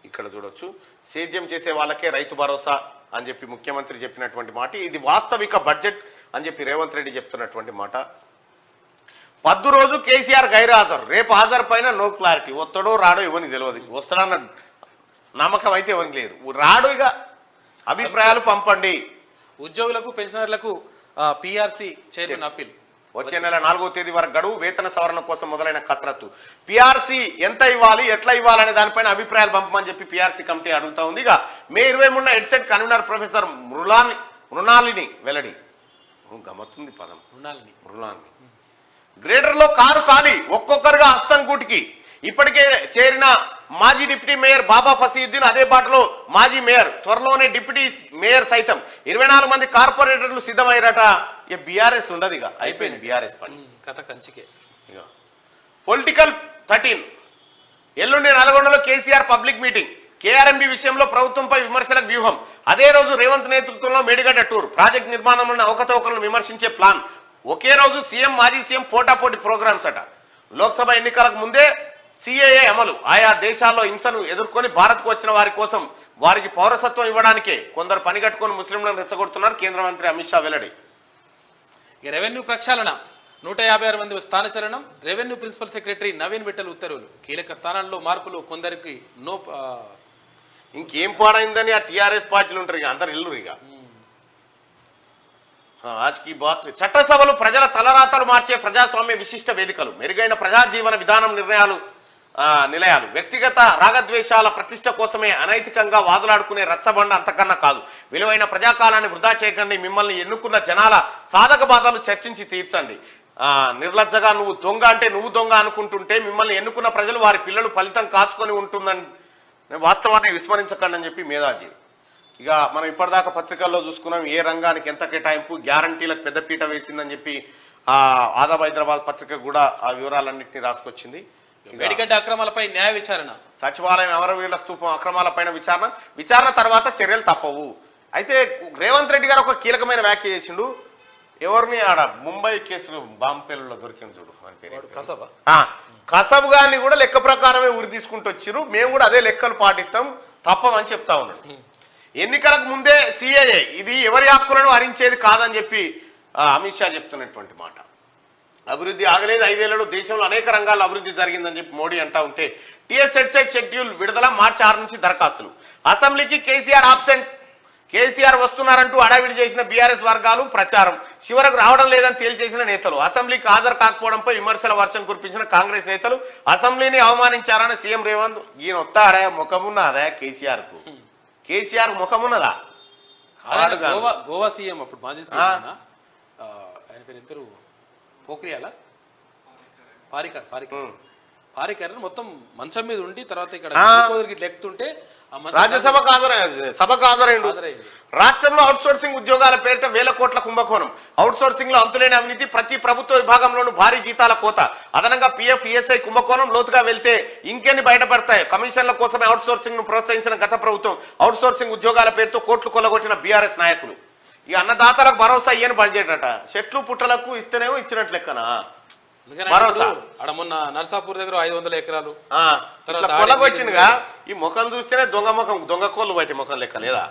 ఇక్కడ చూడొచ్చు. సేద్యం చేసే వాళ్ళకే రైతు భరోసా అని చెప్పి ముఖ్యమంత్రి చెప్పినటువంటి మాట. ఇది వాస్తవిక బడ్జెట్ అని చెప్పి రేవంత్ రెడ్డి చెప్తున్నటువంటి మాట. 10 రోజు కేసీఆర్ గైర్హాజరు. రేపు హాజరు పైన నో క్లారిటీ. వస్తాడో రాడో ఇవ్వని తెలియదు. వస్తాడన్న నమ్మకం అయితే ఇవ్వని లేదు. రాడు. ఇక అభిప్రాయాలు పంపండి. ఉద్యోగులకు పెన్షనర్లకు పిఆర్సీ చైర్మన్ అప్పీల్. వచ్చే నెల 4వ తేదీ వరకు గడువు. వేతన సవరణ కోసం మొదలైన కసరత్తు. పిఆర్సీ ఎంత ఇవ్వాలి, ఎట్లా ఇవ్వాలనే దానిపైన అభిప్రాయాలు పంపమని చెప్పి పిఆర్సీ కమిటీ అడుగుతా ఉంది. ఇక మే 23న హెడ్సెట్ కన్వీనర్ ప్రొఫెసర్ మృణాలిని వెల్లడి. గమత్తుంది పదం మృణాలిని. గ్రేటర్లో కారు ఖాళీ, ఒక్కొక్కరుగా హస్తం గూటికి. ఇప్పటికే చేరిన మాజీ డిప్యూటీ మేయర్ బాబా ఫసీయుద్దీన్, అదే బాటలో మాజీ మేయర్, త్వరలోనే డిప్యూటీ మేయర్ సైతం. 24 మంది కార్పొరేటర్లు సిద్ధమయ్యారట. ఇక బీఆర్ఎస్ ఉండదు, ఇక అయిపోయింది బీఆర్ఎస్ పని. కథ కంచికే. ఇక పొలిటికల్ 13 ఎల్లుండి నల్గొండలో కేసీఆర్ పబ్లిక్ మీటింగ్. కేఆర్ఎంబీ విషయంలో ప్రభుత్వంపై విమర్శలకు వ్యూహం. అదే రోజు రేవంత్ నేతృత్వంలో మేడిగడ్డ టూర్. ప్రాజెక్ట్ నిర్మాణంలోని అవకతవకలను విమర్శించే ప్లాన్. ఒకే రోజు సీఎం మాజీ సీఎం పోటాపోటీ ప్రోగ్రామ్స్ అట. లోక్సభ ఎన్నికలకు ముందే సిఏఏ అమలు. ఆయా దేశాల్లో హింసను ఎదుర్కొని భారత్కు వచ్చిన వారి కోసం వారికి పౌరసత్వం ఇవ్వడానికే కొందరు పనిగట్టుకొని ముస్లింలను రెచ్చగొడుతున్నారు. కేంద్ర మంత్రి అమిత్ షా వెల్లడి. ఇక రెవెన్యూ ప్రక్షాళన. 156 మంది స్థానచలనం. Revenue principal secretary Naveen Vittal ఉత్తర్వులు. కీలక స్థానాల్లో మార్పులు. కొందరికి నో. ఇంకేం పాడైందని ఆ టీఆర్ఎస్ పార్టీలు ఉంటారు, ఇక అందరు ఇల్లు. ఇక ఆజ్కి బాత్. చట్టసభలు ప్రజల తలరాతలు మార్చే ప్రజాస్వామ్య విశిష్ట వేదికలు. మెరుగైన ప్రజాజీవన విధానం నిలయాలు. వ్యక్తిగత రాగద్వేషాల ప్రతిష్ట కోసమే అనైతికంగా వాదులాడుకునే రచ్చబండ అంతకన్నా కాదు. విలువైన ప్రజాకాలాన్ని వృధా చేయకండి. మిమ్మల్ని ఎన్నుకున్న జనాల సాధక బాధలు చర్చించి తీర్చండి. నిర్లజ్జగా నువ్వు దొంగ అంటే నువ్వు దొంగ అనుకుంటుంటే మిమ్మల్ని ఎన్నుకున్న ప్రజలు వారి పిల్లలు ఫలితం కాచుకొని ఉంటుందని వాస్తవాన్ని విస్మరించకండి అని చెప్పి మేధాజీ. ఇక మనం ఇప్పటిదాకా పత్రికల్లో చూసుకున్నాం ఏ రంగానికి ఎంత కేటాయింపు. గ్యారంటీలకు పెద్దపీట వేసిందని చెప్పి ఆదాబ్ హైదరాబాద్ పత్రిక కూడా ఆ వివరాలన్నింటినీ రాసుకొచ్చింది. మేడిగడ్డ అక్రమాలపై న్యాయ విచారణ. సచివాలయం అమరవీరుల స్తూపం అక్రమాలపైన విచారణ తర్వాత చర్యలు తప్పవు. అయితే రేవంత్ రెడ్డి గారు ఒక కీలకమైన వ్యాఖ్య చేసిండు. ఎవరిని ఆడ ముంబై కేసులు బాంబేలలో దొరికింది చూడు, కసబ్ గారిని కూడా లెక్క ప్రకారమే ఉరి తీసుకుంటూ వచ్చిరు. మేము కూడా అదే లెక్కలు పాటిస్తాం, తప్పమని చెప్తా ఉన్నాడు. ఎన్నికలకు ముందే సిఏఏ ఇది ఎవరి హక్కులను హరించేది కాదని చెప్పి అమిత్ షా చెప్తున్నటువంటి మాట. అభివృద్ధి ఆగలేదు. 5 ఏళ్లలో దేశంలో అనేక రంగాల్లో అభివృద్ధి జరిగిందని చెప్పి మోడీ అంటా ఉంటే టీఎస్ హెడ్సెట్ షెడ్యూల్ విడుదల. మార్చి 6 నుంచి దరఖాస్తులు. అసెంబ్లీకి కేసీఆర్ ఆబ్సెంట్. కేసీఆర్ వస్తున్నారంటూ అడావిడి చేసిన బీఆర్ఎస్ వర్గాలు ప్రచారం. చివరకు రావడం లేదని తేల్చేసిన నేతలు. అసెంబ్లీకి హాజరు కాకపోవడంపై విమర్శల వర్షం కురిపించిన కాంగ్రెస్ నేతలు. అసెంబ్లీని అవమానించారని సీఎం రేవంత్. ఈయన వస్తాడా ముఖమున్నదా కేసీఆర్ కు? కేసీఆర్ ముఖమున్నదా? గోవా సీఎం అప్పుడు మాజీ సీఎం ఆయన పేరు ఇద్దరు పోఖ్రియాల పారికర్ మొత్తం మంచం మీద ఉండి తర్వాత ఇక్కడ లెక్కుతుంటే రాజ్యసభకు సభకు హాజరైండు. రాష్ట్రంలో అవుట్ సోర్సింగ్ ఉద్యోగాల పేరిట 1000 కోట్ల కుంభకోణం. అవుట్ సోర్సింగ్ లో అంతులేని అవినీతి. ప్రతి ప్రభుత్వ విభాగంలోనూ భారీ జీతాల కోత. అదనంగా పీఎఫ్ ఈఎస్ఐ కుంభకోణం. లోతుగా వెళ్తే ఇంకెన్ని బయటపడతాయి. కమిషన్ల కోసమే అవుట్ సోర్సింగ్ ను ప్రోత్సహించిన గత ప్రభుత్వం. అవుట్ సోర్సింగ్ ఉద్యోగాల పేరుతో కోట్లు కొల్లగొట్టిన బీఆర్ఎస్ నాయకులు. ఈ అన్నదాతలకు భరోసా ఇయ్యని బడ్జెట్ అట. చెట్లు పుట్టలకు ఇస్తేనేమో ఇచ్చినట్లు లెక్కనా భరోసా. అక్కడ మొన్న నర్సాపూర్ దగ్గర 500 ఎకరాలు కొల్లగొచ్చిందిగా. ఈ ముఖం చూస్తేనే దొంగ ముఖం, దొంగ కోళ్ళు బయట ముఖం లెక్క లేదా?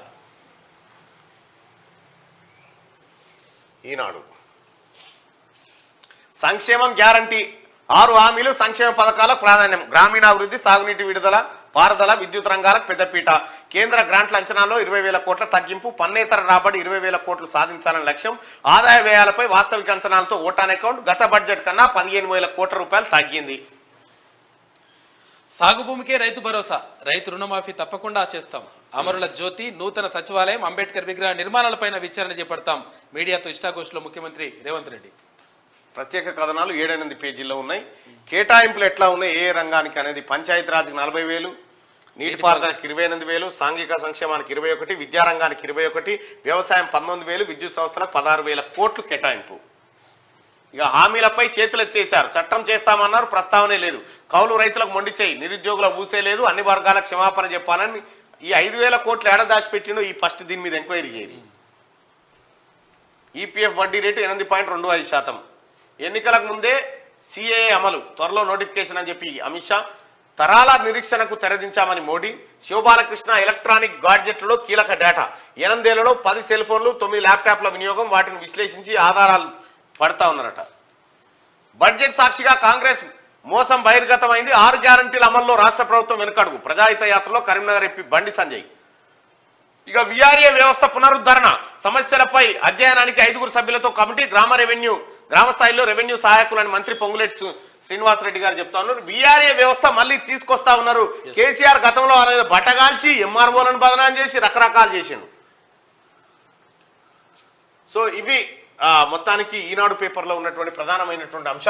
ఈనాడు సంక్షేమం గ్యారంటీ. 6 హామీలు. సంక్షేమ పథకాలకు ప్రాధాన్యం. గ్రామీణాభివృద్ధి, సాగునీటి విడుదల, పారుదల, విద్యుత్ రంగాలకు పెద్దపీట. కేంద్ర గ్రాంట్ల అంచనాలో 20,000 కోట్ల తగ్గింపు, పన్నేతర రాబడి 20,000 కోట్లు సాధించాలని లక్ష్యం, ఆదాయ వ్యయాలపై వాస్తవిక అంచనాలతో ఓటాన్ అకౌంట్, గత బడ్జెట్ కన్నా 15,000 కోట్ల రూపాయలు తగ్గింది. సాగు భూమికే రైతు భరోసా, రైతు రుణమాఫీ తప్పకుండా చేస్తాం. అమరుల జ్యోతి, నూతన సచివాలయం, అంబేద్కర్ విగ్రహ నిర్మాణాలపైన విచారణ చేపడతాం. మీడియాతో ఇష్టాగోష్ఠిలో ముఖ్యమంత్రి రేవంత్ రెడ్డి. ప్రత్యేక కథనాలు 7-8 పేజీల్లో ఉన్నాయి. కేటాయింపులు ఎట్లా ఉన్నాయి ఏ రంగానికి అనేది, పంచాయతీరాజ్కి 40,000, నీటిపారుదలకి 28,000, సాంఘిక సంక్షేమానికి 21, విద్యారంగానికి 21, వ్యవసాయం 19,000, విద్యుత్ సంస్థలకు 16,000 కోట్లు కేటాయింపు. ఇక హామీలపై చేతులు ఎత్తేశారు. చట్టం చేస్తామన్నారు, ప్రస్తావనే లేదు. కౌలు రైతులకు మొండి చేయి, నిరుద్యోగుల ఊసే లేదు, అన్ని వర్గాలకు క్షమాపణ చెప్పాలని. ఈ 5,000 కోట్లు ఏడ దాచిపెట్టిండో ఈ ఫస్ట్ దీని మీద ఎంక్వైరీ చేయాలి. ఈపీఎఫ్ వడ్డీ రేటు 8.25%. ఎన్నికలకు ముందే సిఏఏ అమలు, త్వరలో నోటిఫికేషన్ అని చెప్పి అమిత్ షా. తరాల నిరీక్షణకు తెరదించామని మోడీ. శివబాలకృష్ణ ఎలక్ట్రానిక్ గాడ్జెట్లలో కీలక డేటా, 8 ఏళ్లలో 10 సెల్ ఫోన్లు, 9 ల్యాప్టాప్ల వినియోగం, వాటిని విశ్లేషించి ఆధారాలు పడతా ఉన్నారట. బడ్జెట్ సాక్షిగా కాంగ్రెస్ మోసం బహిర్గతమైంది. 6 గ్యారంటీల అమల్లో రాష్ట్ర ప్రభుత్వం వెనుకడుగు, ప్రజాహిత యాత్రలో కరీంనగర్ ఎంపీ బండి సంజయ్. ఇక విఆర్ఏ వ్యవస్థ పునరుద్ధరణ సమస్యలపై అధ్యయనానికి 5 సభ్యులతో కమిటీ, గ్రామ స్థాయిలో రెవెన్యూ సహాయకులని మంత్రి పొంగులేటి శ్రీనివాసరెడ్డి గారు చెప్తా ఉన్నారు. విఆర్ఏ వ్యవస్థ మళ్ళీ తీసుకొస్తా ఉన్నారు. కేసీఆర్ గతంలో అనేది బట్టగాల్చి ఎంఆర్ఓలను బదనాం చేసి రకరకాలు చేసిండు. సో ఇవి మొత్తానికి ఈనాడు పేపర్లో ఉన్నటువంటి ప్రధానమైనటువంటి అంశాలు.